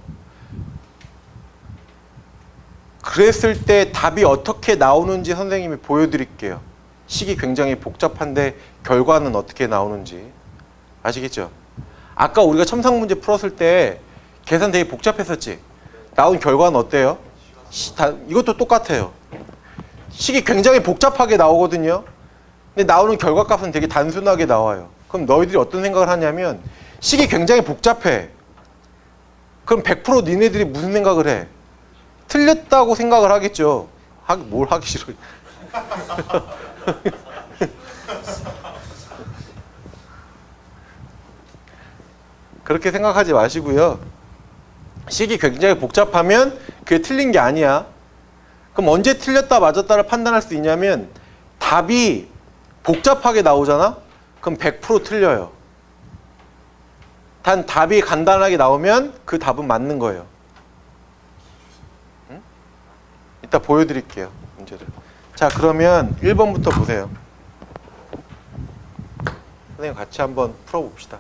그랬을 때 답이 어떻게 나오는지 선생님이 보여드릴게요. 식이 굉장히 복잡한데 결과는 어떻게 나오는지. 아시겠죠? 아까 우리가 첨삭 문제 풀었을 때 계산 되게 복잡했었지? 나온 결과는 어때요? 이것도 똑같아요. 식이 굉장히 복잡하게 나오거든요. 근데 나오는 결과값은 되게 단순하게 나와요. 그럼 너희들이 어떤 생각을 하냐면 식이 굉장히 복잡해. 그럼 100% 니네들이 무슨 생각을 해? 틀렸다고 생각을 하겠죠. 뭘 하기 싫어. 그렇게 생각하지 마시고요. 식이 굉장히 복잡하면 그게 틀린 게 아니야. 그럼 언제 틀렸다 맞았다를 판단할 수 있냐면 답이 복잡하게 나오잖아? 그럼 100% 틀려요. 단 답이 간단하게 나오면 그 답은 맞는 거예요. 응? 이따 보여드릴게요. 문제를. 자, 그러면 1번부터 보세요. 선생님 같이 한번 풀어봅시다.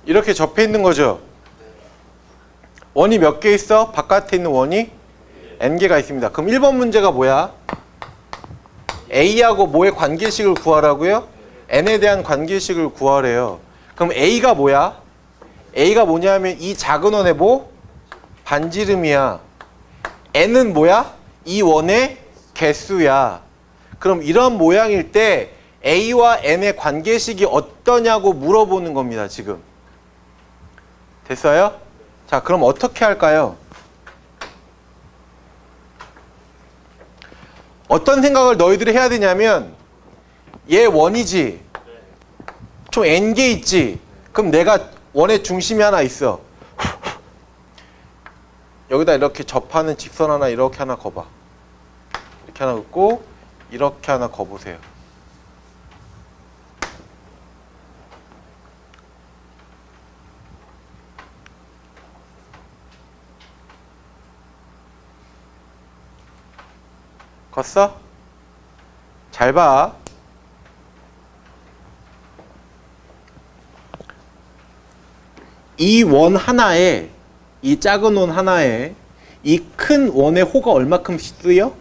이렇게 접해 있는 거죠. 원이 몇 개 있어? 바깥에 있는 원이 n개가 있습니다. 그럼 1번 문제가 뭐야? a하고 뭐의 관계식을 구하라고요? n에 대한 관계식을 구하래요. 그럼 a가 뭐야? a가 뭐냐면 이 작은 원의 뭐? 반지름이야. n은 뭐야? 이 원의 개수야. 그럼 이런 모양일 때 a와 n의 관계식이 어떠냐고 물어보는 겁니다. 지금. 됐어요? 자, 그럼 어떻게 할까요? 어떤 생각을 너희들이 해야 되냐면 얘 원이지? 총 n개 있지? 그럼 내가 원의 중심이 하나 있어. 여기다 이렇게 접하는 직선 하나 이렇게 하나 그어봐. 이렇게 하나 긋고 이렇게 하나 그어보세요. 걷어? 잘 봐. 이 원 하나에, 이 작은 원 하나에 이 큰 원의 호가 얼마큼 쓰여?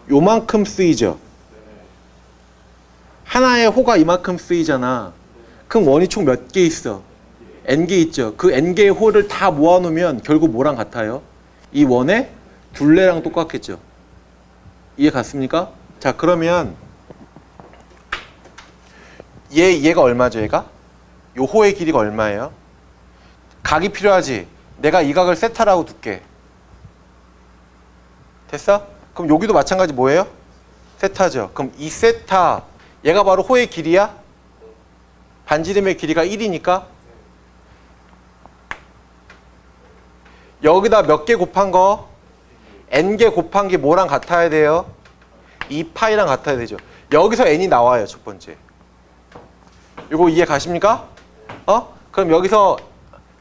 요만큼 쓰이죠. 하나의 호가 이만큼 쓰이잖아. 그럼 원이 총 몇 개 있어? n개 있죠. 그 n개의 호를 다 모아놓으면 결국 뭐랑 같아요? 이 원의 둘레랑 똑같겠죠. 이해 갔습니까? 자, 그러면 얘가 얼마죠? 얘가? 요 호의 길이가 얼마예요? 각이 필요하지? 내가 이 각을 세타라고 둘게. 됐어? 그럼 여기도 마찬가지 뭐예요? 세타죠. 그럼 이 세타 얘가 바로 호의 길이야? 반지름의 길이가 1이니까 여기다 몇 개 곱한 거? n개 곱한 게 뭐랑 같아야 돼요? 2파이랑 같아야 되죠. 여기서 n이 나와요. 첫 번째. 이거 이해 가십니까? 그럼 여기서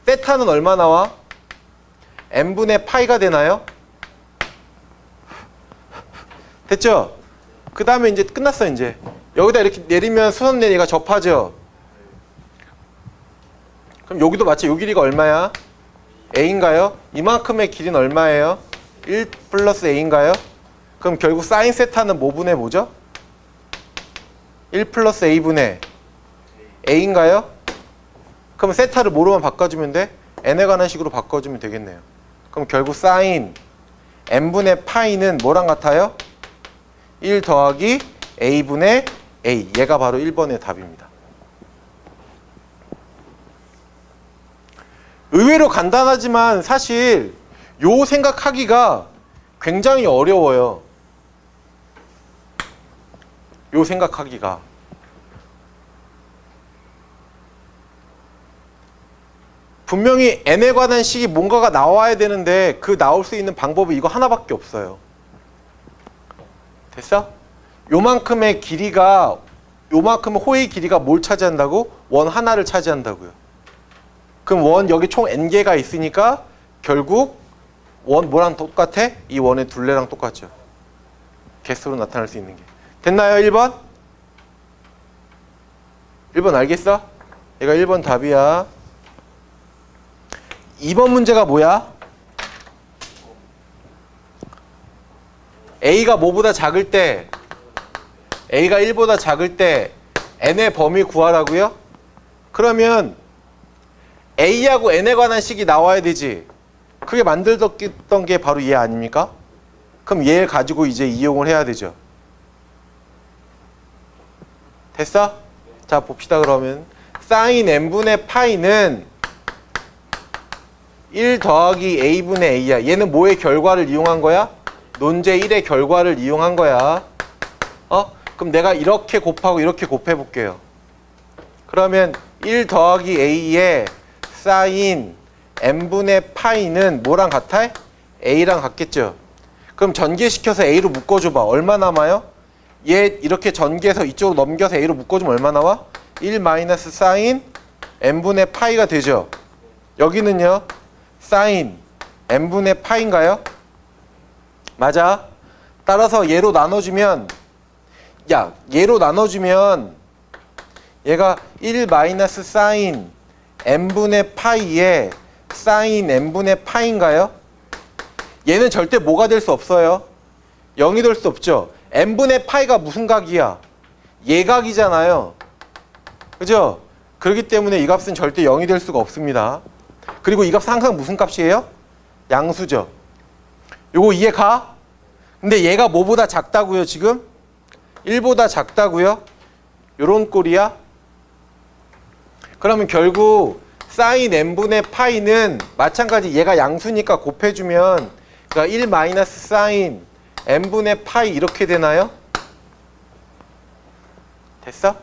세타는 얼마 나와? n분의 파이가 되나요? 됐죠? 그 다음에 이제 끝났어. 이제 여기다 이렇게 내리면 수선 내리가 접하죠. 그럼 여기도 마치 요 길이가 얼마야? a인가요? 이만큼의 길이는 얼마예요? 1 플러스 a인가요? 그럼 결국 사인 세타는 뭐분의 뭐죠? 1 플러스 a분의 a인가요? 그럼 세타를 뭐로만 바꿔주면 돼? n에 관한 식으로 바꿔주면 되겠네요. 그럼 결국 사인 n분의 파이는 뭐랑 같아요? 1 더하기 a분의 a. 얘가 바로 1번의 답입니다. 의외로 간단하지만 사실 요 생각하기가 굉장히 어려워요. 요 생각하기가. 분명히 n에 관한 식이 뭔가가 나와야 되는데 그 나올 수 있는 방법이 이거 하나밖에 없어요. 됐어? 요만큼의 길이가, 요만큼의 호의 길이가 뭘 차지한다고? 원 하나를 차지한다고요. 그럼 원 여기 총 n개가 있으니까 결국 원 뭐랑 똑같아? 이 원의 둘레랑 똑같죠. 개수로 나타날 수 있는 게. 됐나요? 1번? 1번 알겠어? 얘가 1번 답이야. 2번 문제가 뭐야? A가 뭐보다 작을 때, A가 1보다 작을 때 n의 범위 구하라고요? 그러면 A하고 n에 관한 식이 나와야 되지. 그게 만들었던 게 바로 얘 아닙니까? 그럼 얘를 가지고 이제 이용을 해야 되죠. 됐어? 자 봅시다. 그러면 사인 n분의 파이는 1 더하기 a분의 a야. 얘는 뭐의 결과를 이용한 거야? 논제 1의 결과를 이용한 거야. 그럼 내가 이렇게 곱하고 이렇게 곱해 볼게요. 그러면 1 더하기 a의 사인 n분의 파이는 뭐랑 같아? a랑 같겠죠. 그럼 전개시켜서 a로 묶어줘봐. 얼마 남아요? 얘 이렇게 전개해서 이쪽으로 넘겨서 a로 묶어주면 얼마 나와? 1 마이너스 사인 n분의 파이가 되죠. 여기는요 사인 n분의 파인가요? 맞아. 따라서 얘로 나눠주면 얘로 나눠주면 얘가 1 마이너스 사인 n분의 파이에 사인 n분의 파인가요? 얘는 절대 뭐가 될 수 없어요? 0이 될 수 없죠. n분의 파이가 무슨 각이야? 예각이잖아요. 그죠? 그렇기 때문에 이 값은 절대 0이 될 수가 없습니다. 그리고 이 값은 항상 무슨 값이에요? 양수죠. 요거 이해 가? 근데 얘가 뭐보다 작다고요 지금? 1보다 작다고요? 요런 꼴이야? 그러면 결국 사인 n분의 파이는 마찬가지 얘가 양수니까 곱해주면 그러니까 1 마이너스 사인 n분의 파이 이렇게 되나요? 됐어?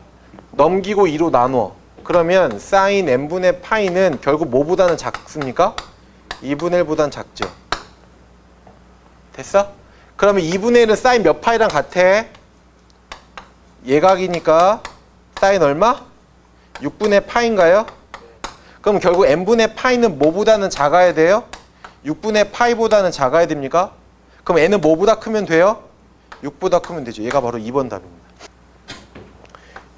넘기고 2로 나누어. 그러면 사인 n분의 파이는 결국 뭐보다는 작습니까? 2분의 1보다는 작죠. 됐어? 그러면 2분의 1은 사인 몇 파이랑 같아? 예각이니까 사인 얼마? 6분의 파인가요? 그럼 결국 n분의 파이는 뭐보다는 작아야 돼요? 6분의 파이보다는 작아야 됩니까? 그럼 n은 뭐보다 크면 돼요? 6보다 크면 되죠. 얘가 바로 2번 답입니다.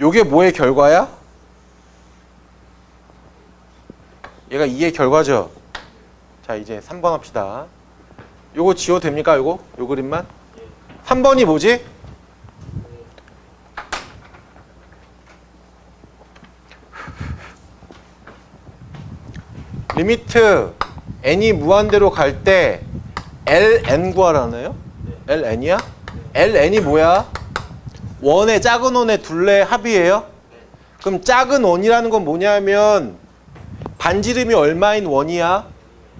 요게 뭐의 결과야? 얘가 2의 결과죠. 자 이제 3번 합시다. 요거 지워도 됩니까? 요거? 요 그림만? 3번이 뭐지? 리미트 n이 무한대로 갈 때 ln 구하라나요? ln이야? ln이 뭐야? 원의 작은 원의 둘레의 합이에요? 그럼 작은 원이라는 건 뭐냐면 반지름이 얼마인 원이야?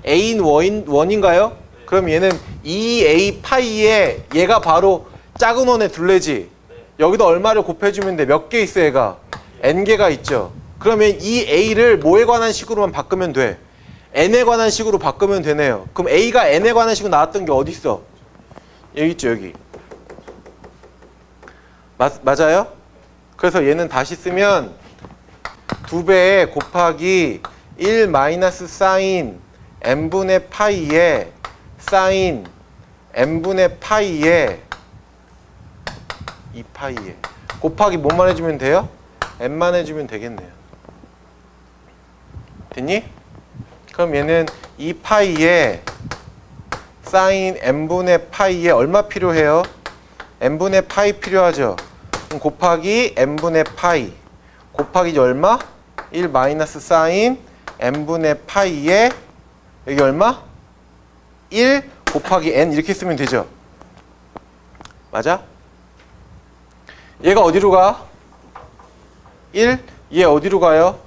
a인 원인가요? 그럼 얘는 2a 파이에 얘가 바로 작은 원의 둘레지. 여기다 얼마를 곱해주면 돼? 몇 개 있어 얘가? n개가 있죠. 그러면 이 a를 뭐에 관한 식으로만 바꾸면 돼? n에 관한 식으로 바꾸면 되네요. 그럼 a가 n에 관한 식으로 나왔던 게 어디 있어? 여기 있죠, 여기. 맞아요? 그래서 얘는 다시 쓰면 2배 곱하기 1 마이너스 사인 n분의 파이에 사인 n분의 파이에 2파이에 곱하기 뭐만 해주면 돼요? n만 해주면 되겠네요. 됐니? 그럼 얘는 2파이에 사인 n분의 파이에 얼마 필요해요? n분의 파이 필요하죠? 그럼 곱하기 n분의 파이 곱하기 이제 얼마? 1 마이너스 사인 n분의 파이에 여기 얼마? 1 곱하기 n 이렇게 쓰면 되죠? 맞아? 얘가 어디로 가? 1? 얘 어디로 가요?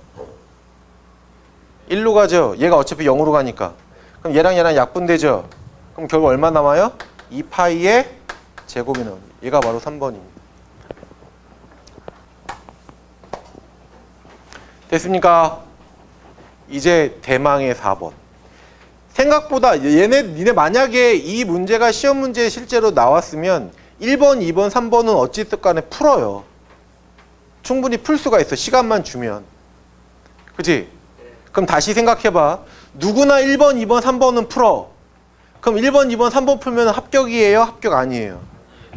1로 가죠? 얘가 어차피 0으로 가니까. 그럼 얘랑 약분되죠? 그럼 결국 얼마 남아요? 2파이의 제곱이 나옵니다. 얘가 바로 3번입니다. 됐습니까? 이제 대망의 4번. 생각보다 니네 만약에 이 문제가 시험 문제에 실제로 나왔으면 1번, 2번, 3번은 어찌됐든 간에 풀어요. 충분히 풀 수가 있어. 시간만 주면. 그치? 그럼 다시 생각해봐. 누구나 1번, 2번, 3번은 풀어. 그럼 1번, 2번, 3번 풀면 합격이에요? 합격 아니에요?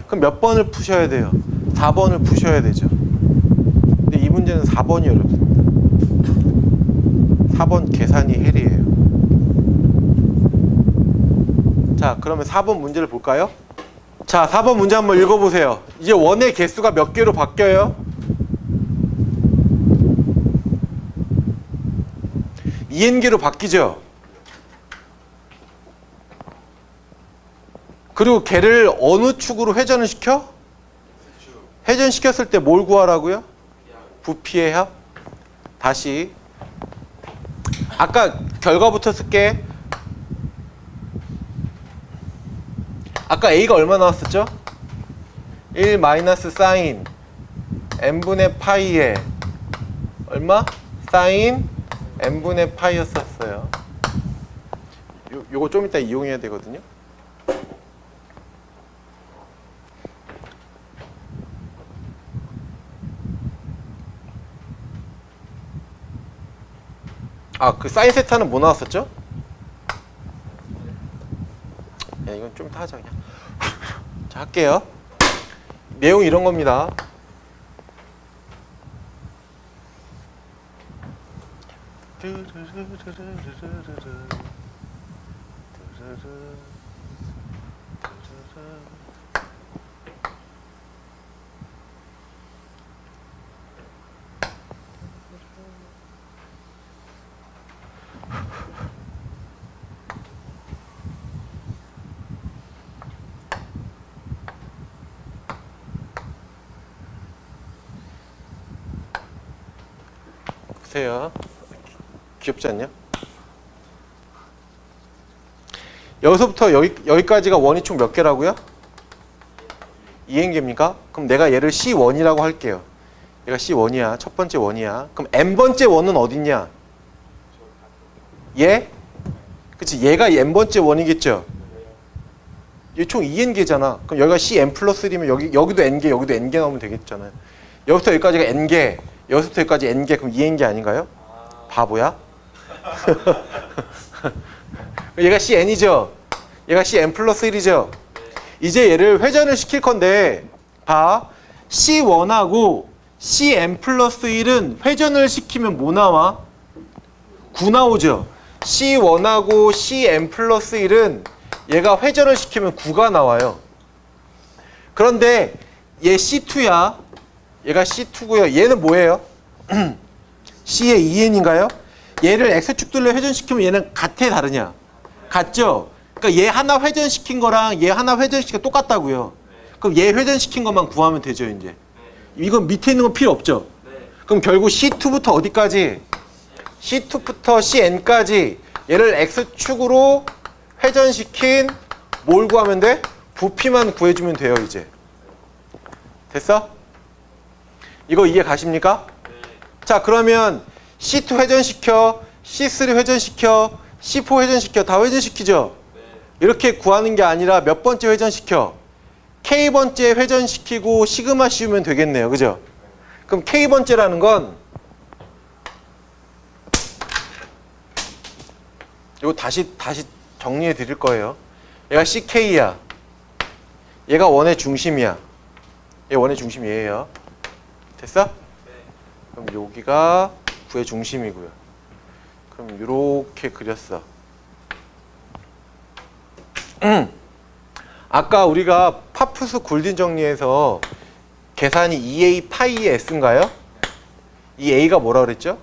그럼 몇 번을 푸셔야 돼요? 4번을 푸셔야 되죠. 근데 이 문제는 4번이 어렵습니다. 4번 계산이 헬이에요. 자, 그러면 4번 문제를 볼까요? 자, 4번 문제 한번 읽어보세요. 이제 원의 개수가 몇 개로 바뀌어요? 2n개로 바뀌죠? 그리고 걔를 어느 축으로 회전을 시켜? 회전시켰을 때 뭘 구하라고요? 부피의 합. 다시 아까 결과부터 쓸게. 아까 a가 얼마 나왔었죠? 1 마이너스 사인 n분의 파이에 얼마? 사인 n분의 파이였었어요. 요거 좀 이따 이용해야 되거든요. 아, 그 사인 세타는 뭐 나왔었죠? 야, 이건 좀 이따 하자 그냥. 자, 할게요. 내용이 이런 겁니다. 보세요. 귀엽지 않냐? 여기서부터 여기까지가 원이 총 몇 개라고요? 2n개입니까? 그럼 내가 얘를 C1이라고 할게요. 얘가 C1이야. 첫 번째 원이야. 그럼 n번째 원은 어딨냐? 얘? 그치? 얘가 n번째 원이겠죠? 얘 총 2n개잖아. 그럼 여기가 Cn 플러스 1이면 여기도 n개, 여기도 n개 나오면 되겠잖아요. 여기부터 여기까지가 n개, 여기서부터 여기까지 n개, 그럼 2n개 아닌가요? 바보야? 얘가 Cn이죠? 얘가 Cn 플러스 1이죠? 이제 얘를 회전을 시킬 건데 봐. C1하고 Cn 플러스 1은 회전을 시키면 뭐 나와? 9 나오죠? C1하고 Cn 플러스 1은 얘가 회전을 시키면 9가 나와요. 그런데 얘 C2야. 얘가 C2고요. 얘는 뭐예요? C의 2n인가요? 얘를 X축들로 회전시키면 얘는 같아 다르냐? 같죠? 그러니까 얘 하나 회전시킨 거랑 얘 하나 회전시킨 거 똑같다고요. 그럼 얘 회전시킨 것만 구하면 되죠, 이제. 이건 밑에 있는 건 필요 없죠? 그럼 결국 C2부터 어디까지? C2부터 CN까지 얘를 X축으로 회전시킨 뭘 구하면 돼? 부피만 구해주면 돼요, 이제. 됐어? 이거 이해 가십니까? 자, 그러면 C2 회전시켜, C3 회전시켜, C4 회전시켜. 다 회전시키죠? 이렇게 구하는 게 아니라 몇 번째 회전시켜? K번째 회전시키고 시그마 씌우면 되겠네요. 그죠? 그럼 K번째라는 건 이거 다시 정리해 드릴 거예요. 얘가 CK야. 얘가 원의 중심이야. 얘 원의 중심이 얘예요. 됐어? 그럼 여기가 구의 중심이고요. 그럼 이렇게 그렸어. 아까 우리가 파푸스 굴딘 정리에서 계산이 2a 파이의 s인가요? 이 a가 뭐라 그랬죠?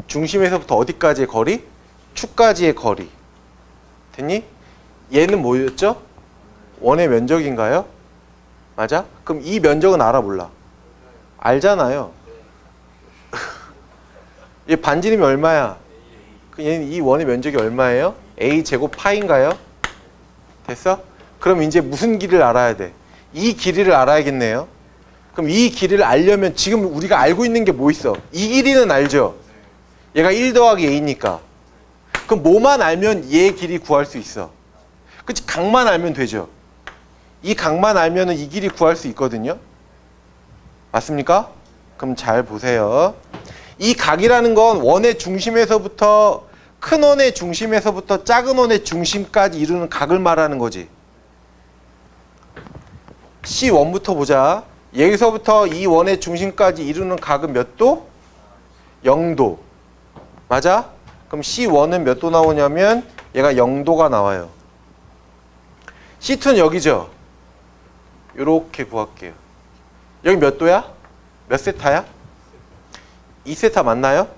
중심에서부터 어디까지의 거리? 축까지의 거리. 됐니? 얘는 뭐였죠? 원의 면적인가요? 맞아? 그럼 이 면적은 알아 몰라? 알잖아요. 얘 반지름이 얼마야? 얘는 이 원의 면적이 얼마예요? a 제곱 파인가요? 됐어? 그럼 이제 무슨 길이를 알아야 돼? 이 길이를 알아야겠네요. 그럼 이 길이를 알려면 지금 우리가 알고 있는 게 뭐 있어? 이 길이는 알죠? 얘가 1 더하기 a니까. 그럼 뭐만 알면 얘 길이 구할 수 있어? 그치? 각만 알면 되죠? 이 각만 알면 이 길이 구할 수 있거든요? 맞습니까? 그럼 잘 보세요. 이 각이라는 건 원의 중심에서부터 큰 원의 중심에서부터 작은 원의 중심까지 이루는 각을 말하는 거지. C1부터 보자. 여기서부터 이 원의 중심까지 이루는 각은 몇 도? 0도. 맞아? 그럼 C1은 몇 도 나오냐면 얘가 0도가 나와요. C2는 여기죠? 요렇게 구할게요. 여기 몇 도야? 몇 세타야? 2세타 맞나요?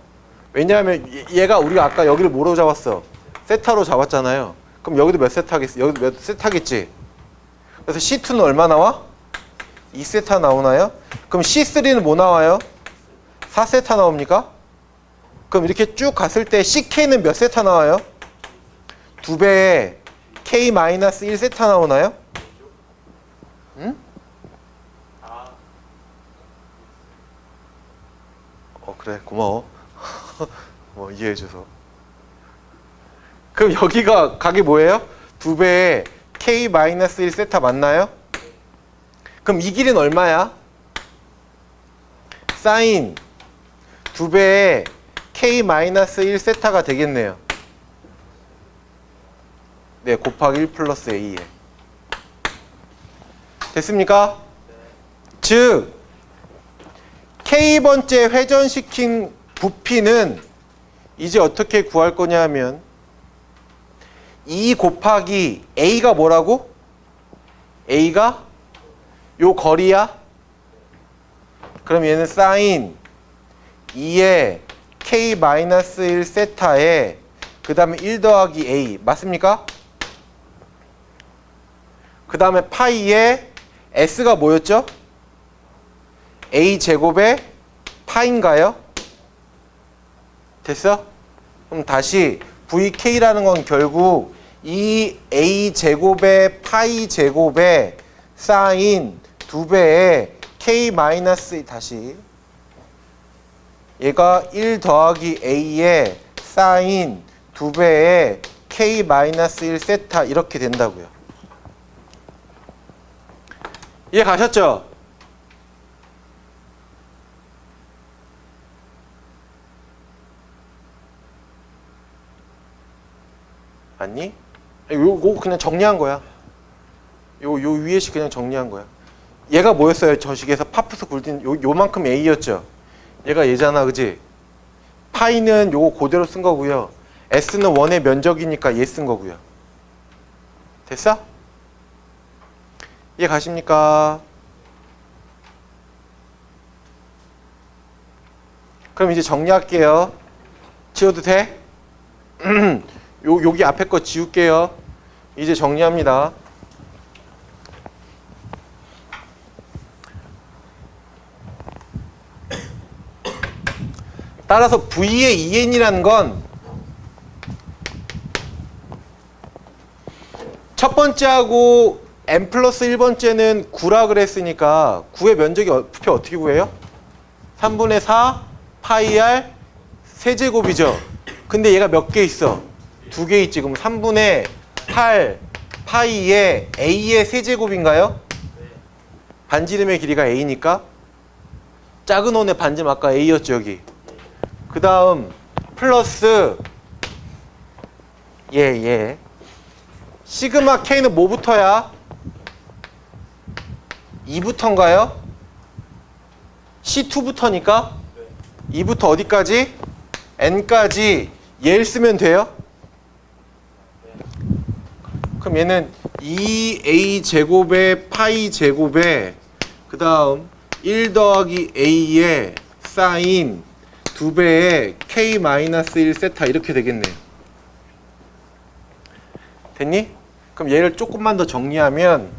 왜냐하면 얘가 우리가 아까 여기를 뭐로 잡았어? 세타로 잡았잖아요. 그럼 여기도 몇 세타겠어? 여기도 몇 세타겠지? 그래서 C2는 얼마 나와? 2세타 나오나요? 그럼 C3는 뭐 나와요? 4세타 나옵니까? 그럼 이렇게 쭉 갔을 때 CK는 몇 세타 나와요? 2배에 K-1세타 나오나요? 응? 그래 고마워. 이해해줘서. 그럼 여기가 각이 뭐예요? 2배에 K-1세타 맞나요? 그럼 이 길이는 얼마야? 사인 2배에 K-1세타가 되겠네요. 네, 곱하기 1 플러스 A에. 됐습니까? 즉 K번째 회전시킨 부피는 이제 어떻게 구할 거냐 하면 2 곱하기 A가 뭐라고? A가 요 거리야? 그럼 얘는 사인 2에 K-1 세타에 그 다음에 1 더하기 A 맞습니까? 그 다음에 파이에 S가 뭐였죠? A 제곱에 파인가요? 됐어? 그럼 다시 VK라는 건 결국 이 A 제곱에 파이 제곱에 사인 2배에 K 마이너스 다시 얘가 1 더하기 A에 사인 2배에 K 마이너스 1 세타 이렇게 된다고요. 이해 가셨죠? 맞니? 요거 그냥 정리한 거야. 요 위에씩 그냥 정리한 거야. 얘가 뭐였어요? 저식에서 파푸스 굴딘 요만큼 A였죠? 얘가 얘잖아, 그지? 파이는 요거 그대로 쓴 거고요. S는 원의 면적이니까 얘 쓴 거고요. 됐어? 이해 가십니까? 그럼 이제 정리할게요. 지워도 돼? 여기 앞에 거 지울게요. 이제 정리합니다. 따라서 V의 2n이라는 건 첫 번째하고 n 플러스 1번째는 9라 그랬으니까 9의 면적이 부피 어떻게 구해요? 3분의 4 파이 r 세제곱이죠. 근데 얘가 몇 개 있어? 2개 있지. 그럼 3분의 8 파이의 a의 세제곱인가요? 반지름의 길이가 a니까 작은 원의 반지름 아까 a였죠 여기. 그 다음 플러스 시그마 k는 뭐부터야? 2부터인가요? C2부터니까 2부터 어디까지? n까지 얘를 쓰면 돼요? 그럼 얘는 2a 제곱에 파이 제곱에 그 다음 1 더하기 a의 사인 2배의 k-1 세타 이렇게 되겠네요. 됐니? 그럼 얘를 조금만 더 정리하면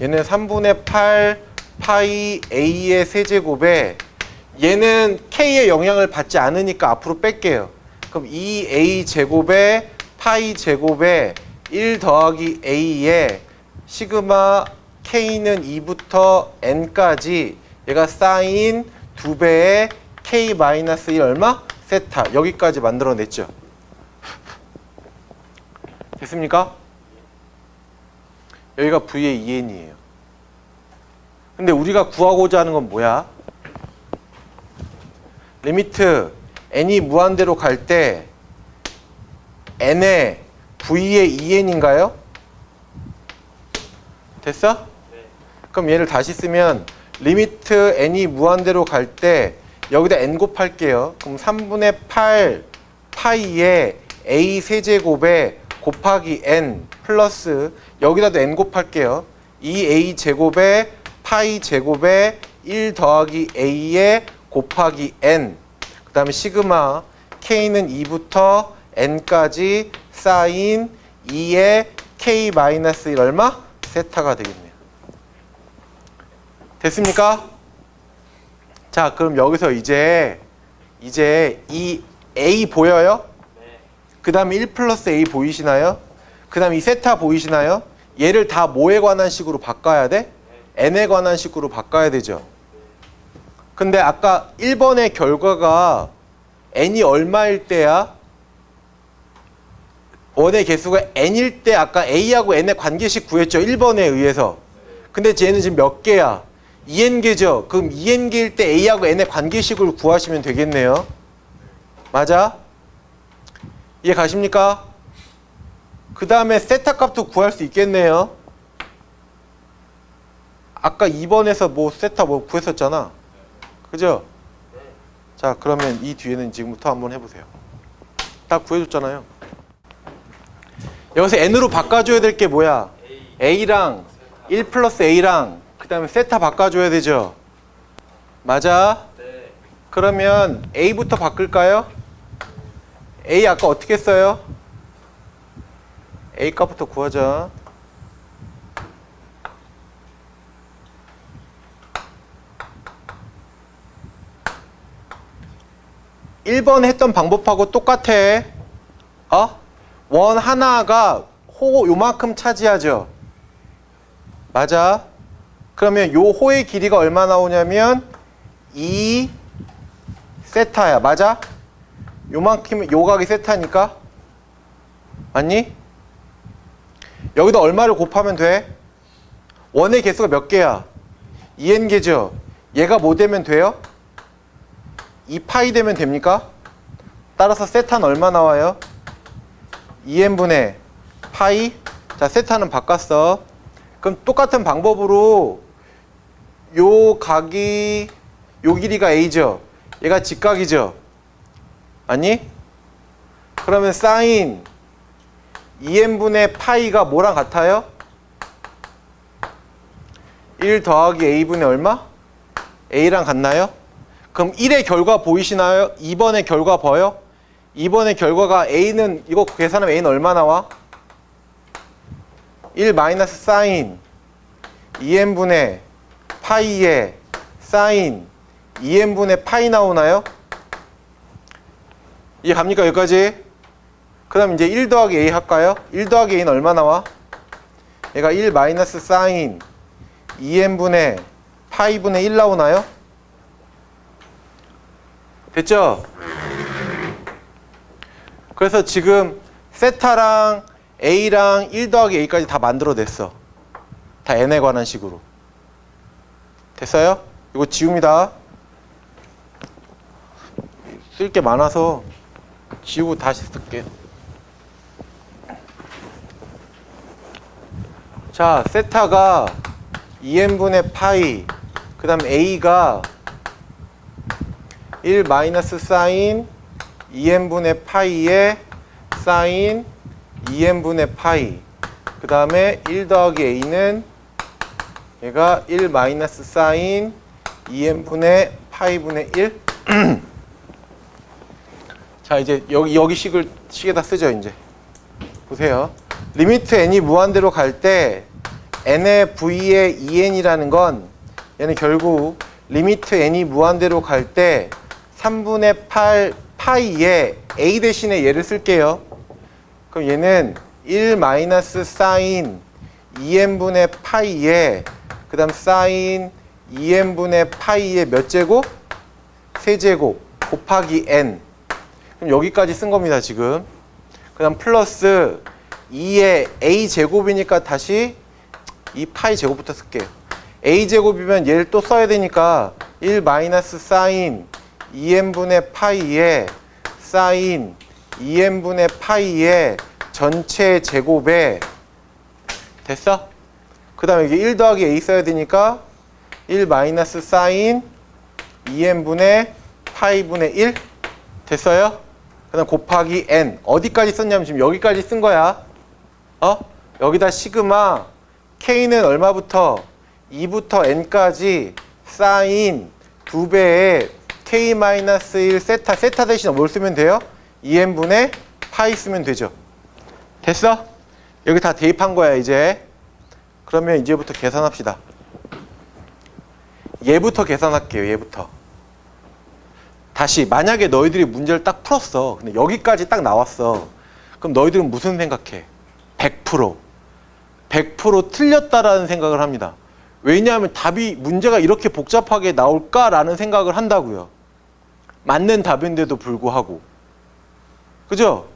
얘는 3분의 8 파이 a의 세제곱에 얘는 k의 영향을 받지 않으니까 앞으로 뺄게요. 그럼 2a 제곱에 파이 제곱에 1 더하기 a의 시그마 k는 2부터 n까지 얘가 사인 2배의 k-1 얼마? 세타. 여기까지 만들어냈죠. 됐습니까? 여기가 v의 2n이에요. 근데 우리가 구하고자 하는 건 뭐야? 리미트 n이 무한대로 갈 때 n의 v의 2n인가요? 됐어? 네. 그럼 얘를 다시 쓰면 리미트 n이 무한대로 갈 때 여기다 n 곱할게요. 그럼 3분의 8 파이의 a 세제곱에 곱하기 n 플러스 여기다도 n 곱할게요. 2a 제곱에 파이 제곱에 1 더하기 a에 곱하기 n 그 다음에 시그마 k는 2부터 n까지 사인 2의 k-1 얼마? 세타가 되겠네요. 됐습니까? 자, 그럼 여기서 이제 이 a 보여요? 네. 그 다음에 1 플러스 a 보이시나요? 그 다음에 이 세타 보이시나요? 얘를 다 뭐에 관한 식으로 바꿔야 돼? 네. n에 관한 식으로 바꿔야 되죠. 근데 아까 1번의 결과가 n이 얼마일 때야? 원의 개수가 n일 때 아까 a하고 n의 관계식 구했죠. 1번에 의해서. 근데 쟤는 지금 몇 개야? 2n개죠. 그럼 2n개일 때 a하고 n의 관계식을 구하시면 되겠네요. 맞아? 이해 가십니까? 그 다음에 세타 값도 구할 수 있겠네요. 아까 2번에서 뭐 세타 뭐 구했었잖아. 그죠? 자, 그러면 이 뒤에는 지금부터 한번 해보세요. 다 구해줬잖아요. 여기서 n으로 바꿔줘야 될 게 뭐야? a랑 1 플러스 a랑 그 다음에 세타 바꿔줘야 되죠. 맞아? 네. 그러면 a부터 바꿀까요? a 아까 어떻게 써요? a 값부터 구하자. (1번) 했던 방법하고 똑같아. 원 하나가 호 요만큼 차지하죠. 맞아? 그러면 요 호의 길이가 얼마 나오냐면 2 세타야. 맞아? 요만큼 요각이 세타니까. 맞니? 여기다 얼마를 곱하면 돼? 원의 개수가 몇 개야? 2n개죠. 얘가 뭐 되면 돼요? 2파이 되면 됩니까? 따라서 세타는 얼마 나와요? 2n분의 파이. 자, 세타는 바꿨어. 그럼 똑같은 방법으로 요 각이 요 길이가 a죠. 얘가 직각이죠. 아니? 그러면 사인 2n분의 파이가 뭐랑 같아요? 1 더하기 a분의 얼마? a랑 같나요? 그럼 1의 결과 보이시나요? 2번의 결과 보여? 2번의 결과가 a는 이거 계산하면 a는 얼마 나와? 1 마이너스 사인 2n분의 파이에 사인 2n분의 파이 나오나요? 이해 갑니까? 여기까지? 그 다음 이제 1 더하기 a 할까요? 1 더하기 a는 얼마 나와? 얘가 1 마이너스 사인 2n분의 파이분의 1 나오나요? 됐죠? 그래서 지금 세타랑 a랑 1 더하기 a까지 다 만들어냈어. 다 n에 관한 식으로. 됐어요? 이거 지웁니다. 쓸 게 많아서 지우고 다시 쓸게요. 자, 세타가 2n분의 파이, 그 다음 a가 1 마이너스 사인 2n분의 파이에 사인 2n분의 파이, 그 다음에 1 더하기 a는 얘가 1 마이너스 사인 2n분의 파이분의 1. 자, 이제 여기 식에다 쓰죠. 이제 보세요. 리미트 n이 무한대로 갈 때 n의 v의 2n이라는 건 얘는 결국 리미트 n이 무한대로 갈 때 3분의 8 파이에 a 대신에 얘를 쓸게요. 그럼 얘는 1 마이너스 사인 2n분의 파이에 그 다음 사인 2n분의 파이에 몇 제곱? 세제곱 곱하기 n. 그럼 여기까지 쓴 겁니다, 지금. 그 다음 플러스 2의 a 제곱이니까 다시 이 파이 제곱부터 쓸게요. a 제곱이면 얘를 또 써야 되니까 1 마이너스 사인 2n분의 파이에 사인 2n분의 파이에 전체 제곱에 됐어? 그 다음에 이게 1 더하기 a 써야 되니까 1 마이너스 사인 2n분의 파이분의 1 됐어요? 그 다음 곱하기 n. 어디까지 썼냐면 지금 여기까지 쓴 거야. 여기다 시그마 k는 얼마부터? 2부터 n까지 사인 2배의 k-1 세타. 세타 대신에 뭘 쓰면 돼요? 2n분의 파이 쓰면 되죠. 됐어? 여기 다 대입한 거야 이제. 그러면 이제부터 계산합시다. 얘부터 계산할게요. 얘부터. 다시 만약에 너희들이 문제를 딱 풀었어. 근데 여기까지 딱 나왔어. 그럼 너희들은 무슨 생각해? 100% 100% 틀렸다라는 생각을 합니다. 왜냐하면 답이 문제가 이렇게 복잡하게 나올까라는 생각을 한다고요. 맞는 답인데도 불구하고. 그죠?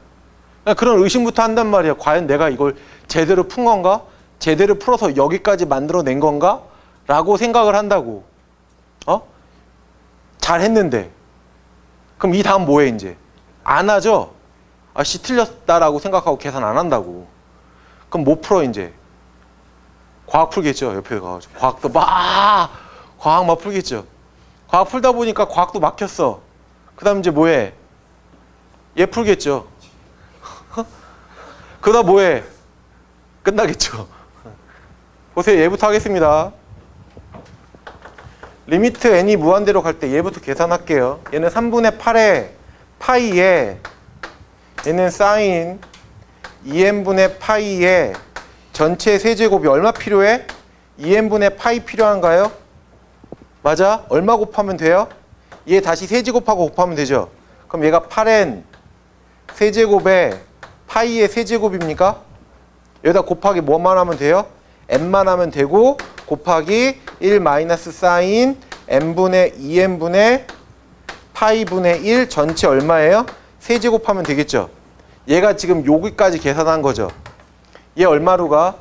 그런 의심부터 한단 말이야. 과연 내가 이걸 제대로 푼 건가? 제대로 풀어서 여기까지 만들어낸 건가? 라고 생각을 한다고. 잘했는데. 그럼 이 다음 뭐해 이제? 안 하죠? 아씨 틀렸다라고 생각하고 계산 안 한다고. 그럼 못 풀어 이제? 과학 풀겠죠. 옆에 가가지고 과학도 과학 막 풀겠죠. 과학 풀다 보니까 과학도 막혔어. 그 다음 이제 뭐해? 얘 풀겠죠. 그러다 뭐해? 끝나겠죠. 보세요. 얘부터 하겠습니다. 리미트 n이 무한대로 갈 때 얘부터 계산할게요. 얘는 3분의 8에 파이에 얘는 사인 2n분의 파이에 전체 세제곱이 얼마 필요해? 2n분의 파이 필요한가요? 맞아? 얼마 곱하면 돼요? 얘 다시 세제곱하고 곱하면 되죠. 그럼 얘가 8n 세제곱에 파이의 세제곱입니까? 여기다 곱하기 뭐만 하면 돼요? n만 하면 되고 곱하기 1 마이너스 사인 n분의 2n분의 파이분의 1 전체 얼마예요? 세제곱하면 되겠죠. 얘가 지금 여기까지 계산한 거죠. 얘 얼마로 가?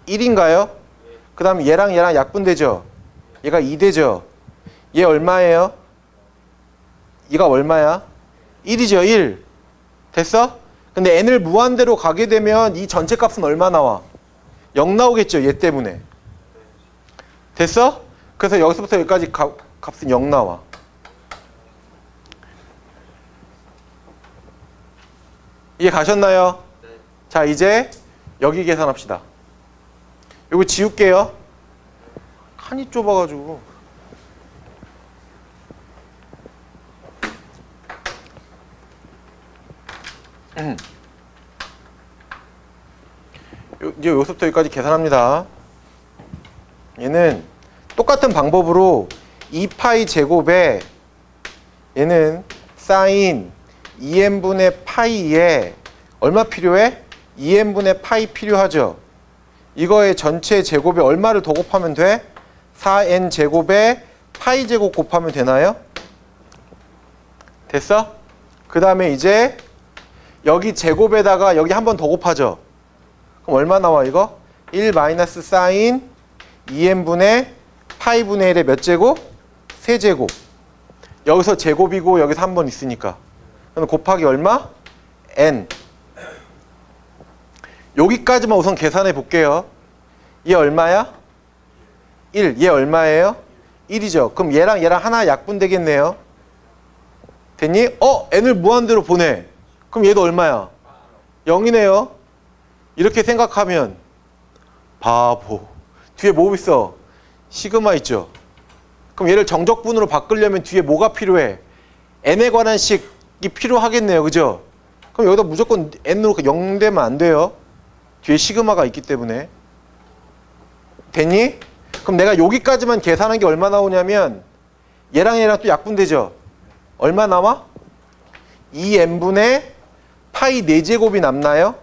1인가요? 그 다음에 얘랑 약분되죠. 얘가 2 되죠. 얘 얼마예요? 얘가 얼마야? 1이죠. 1. 됐어? 근데 n을 무한대로 가게 되면 이 전체 값은 얼마 나와? 0 나오겠죠. 얘 때문에. 됐어? 그래서 여기서부터 여기까지 값은 0 나와. 이해 가셨나요? 네. 자, 이제 여기 계산합시다. 이거 지울게요. 칸이 좁아가지고. 이제 여기서부터 여기까지 계산합니다. 얘는 똑같은 방법으로 2파이 제곱에 얘는 사인 2n분의 파이에 얼마 필요해? 2n분의 파이 필요하죠. 이거의 전체 제곱에 얼마를 더 곱하면 돼? 4n 제곱에 파이 제곱 곱하면 되나요? 됐어? 그 다음에 이제 여기 제곱에다가 여기 한 번 더 곱하죠. 그럼 얼마 나와 이거? 1 마이너스 사인 2n분의 파이분의 1의 몇 제곱? 세제곱. 여기서 제곱이고 여기서 한 번 있으니까. 그럼 곱하기 얼마? n. 여기까지만 우선 계산해 볼게요. 얘 얼마야? 1. 얘 얼마예요? 1이죠. 그럼 얘랑 하나 약분되겠네요. 됐니? n을 무한대로 보내. 그럼 얘도 얼마야? 0이네요. 이렇게 생각하면 바보. 뒤에 뭐 있어? 시그마 있죠. 그럼 얘를 정적분으로 바꾸려면 뒤에 뭐가 필요해? n에 관한 식이 필요하겠네요. 그죠? 그럼 여기다 무조건 n으로 0 되면 안 돼요. 뒤에 시그마가 있기 때문에. 됐니? 그럼 내가 여기까지만 계산한 게 얼마 나오냐면 얘랑 또 약분되죠. 얼마 나와? 2n분의 파이 4제곱이 남나요?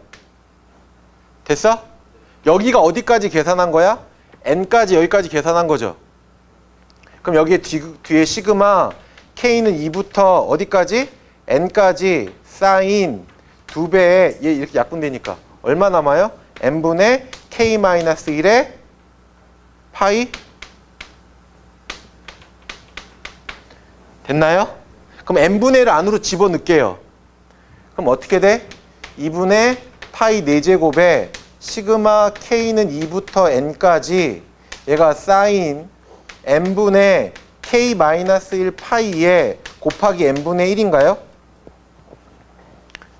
됐어? 여기가 어디까지 계산한 거야? n까지 여기까지 계산한 거죠. 그럼 여기에 뒤에 시그마 k는 2부터 어디까지? n까지 사인 2배에 얘 이렇게 약분되니까 얼마 남아요? n분의 k-1의 파이 됐나요? 그럼 n분의 1을 안으로 집어넣을게요. 그럼 어떻게 돼? 2분의 파이 4제곱에 시그마 k는 2부터 n까지 얘가 사인 n분의 k-1 파이에 곱하기 n분의 1인가요?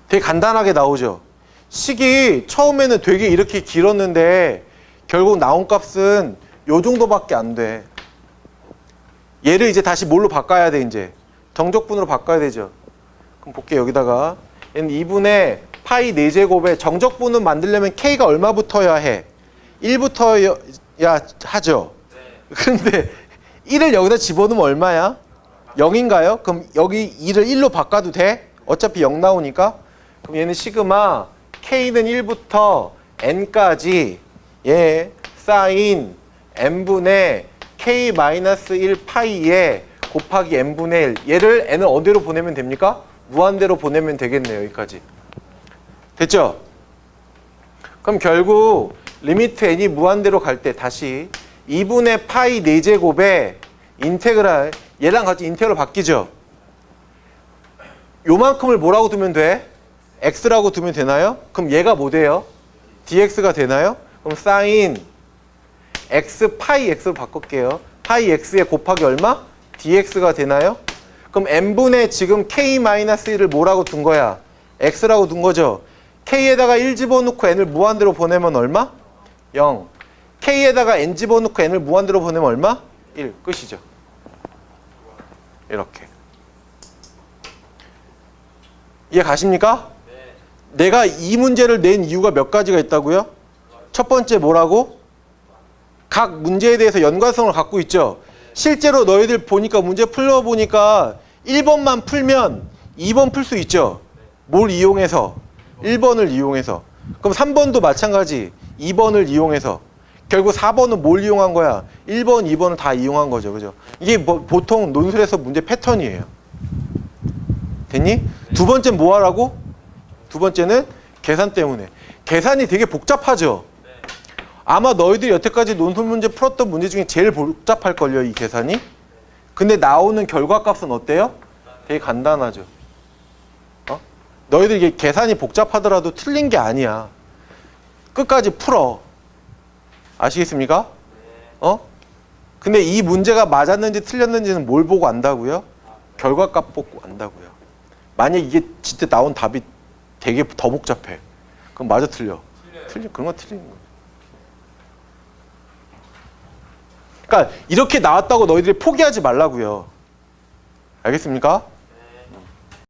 되게 간단하게 나오죠. 식이 처음에는 되게 이렇게 길었는데 결국 나온 값은 요 정도밖에 안 돼. 얘를 이제 다시 뭘로 바꿔야 돼? 이제 정적분으로 바꿔야 되죠. 그럼 볼게요. 여기다가 얘는 2분의 파이 4제곱에 정적분을 만들려면 k가 얼마 붙어야 해? 1붙어야 하죠. 그런데 1을 여기다 집어넣으면 얼마야? 0인가요? 그럼 여기 2를 1로 바꿔도 돼? 어차피 0 나오니까. 그럼 얘는 시그마 k는 1부터 n까지 얘 사인 n분의 k-1 파이에 곱하기 n분의 1 얘를 n을 어디로 보내면 됩니까? 무한대로 보내면 되겠네요. 여기까지. 됐죠? 그럼 결국 리미트 n이 무한대로 갈 때 다시 2분의 파이 4제곱에 인테그랄 얘랑 같이 인테그랄 바뀌죠? 요만큼을 뭐라고 두면 돼? x라고 두면 되나요? 그럼 얘가 뭐 돼요? dx가 되나요? 그럼 사인 x 파이 x로 바꿀게요. 파이 x에 곱하기 얼마? dx가 되나요? 그럼 n분의 지금 k-1을 뭐라고 둔 거야? x라고 둔 거죠. k에다가 1 집어넣고 n을 무한대로 보내면 얼마? 0. k에다가 n 집어넣고 n을 무한대로 보내면 얼마? 1. 끝이죠. 이렇게. 이해 가십니까? 네. 내가 이 문제를 낸 이유가 몇 가지가 있다고요? 첫 번째 뭐라고? 각 문제에 대해서 연관성을 갖고 있죠. 실제로 너희들 보니까 문제 풀어보니까 1번만 풀면 2번 풀 수 있죠. 뭘 이용해서? 1번을 이용해서. 그럼 3번도 마찬가지 2번을 이용해서. 결국 4번은 뭘 이용한 거야? 1번, 2번을 다 이용한 거죠. 그죠? 이게 뭐 보통 논술에서 문제 패턴이에요. 됐니? 네. 두 번째는 뭐 하라고? 두 번째는 계산 때문에. 계산이 되게 복잡하죠. 네. 아마 너희들이 여태까지 논술 문제 풀었던 문제 중에 제일 복잡할걸요, 이 계산이. 근데 나오는 결과값은 어때요? 되게 간단하죠. 너희들 이게 계산이 복잡하더라도 틀린 게 아니야. 끝까지 풀어. 아시겠습니까? 근데 이 문제가 맞았는지 틀렸는지는 뭘 보고 안다고요? 결과값 보고 안다고요. 만약 이게 진짜 나온 답이 되게 더 복잡해. 그럼 맞아 틀려? 틀려. 그런 거 틀리는 거예요. 그러니까 이렇게 나왔다고 너희들이 포기하지 말라고요. 알겠습니까?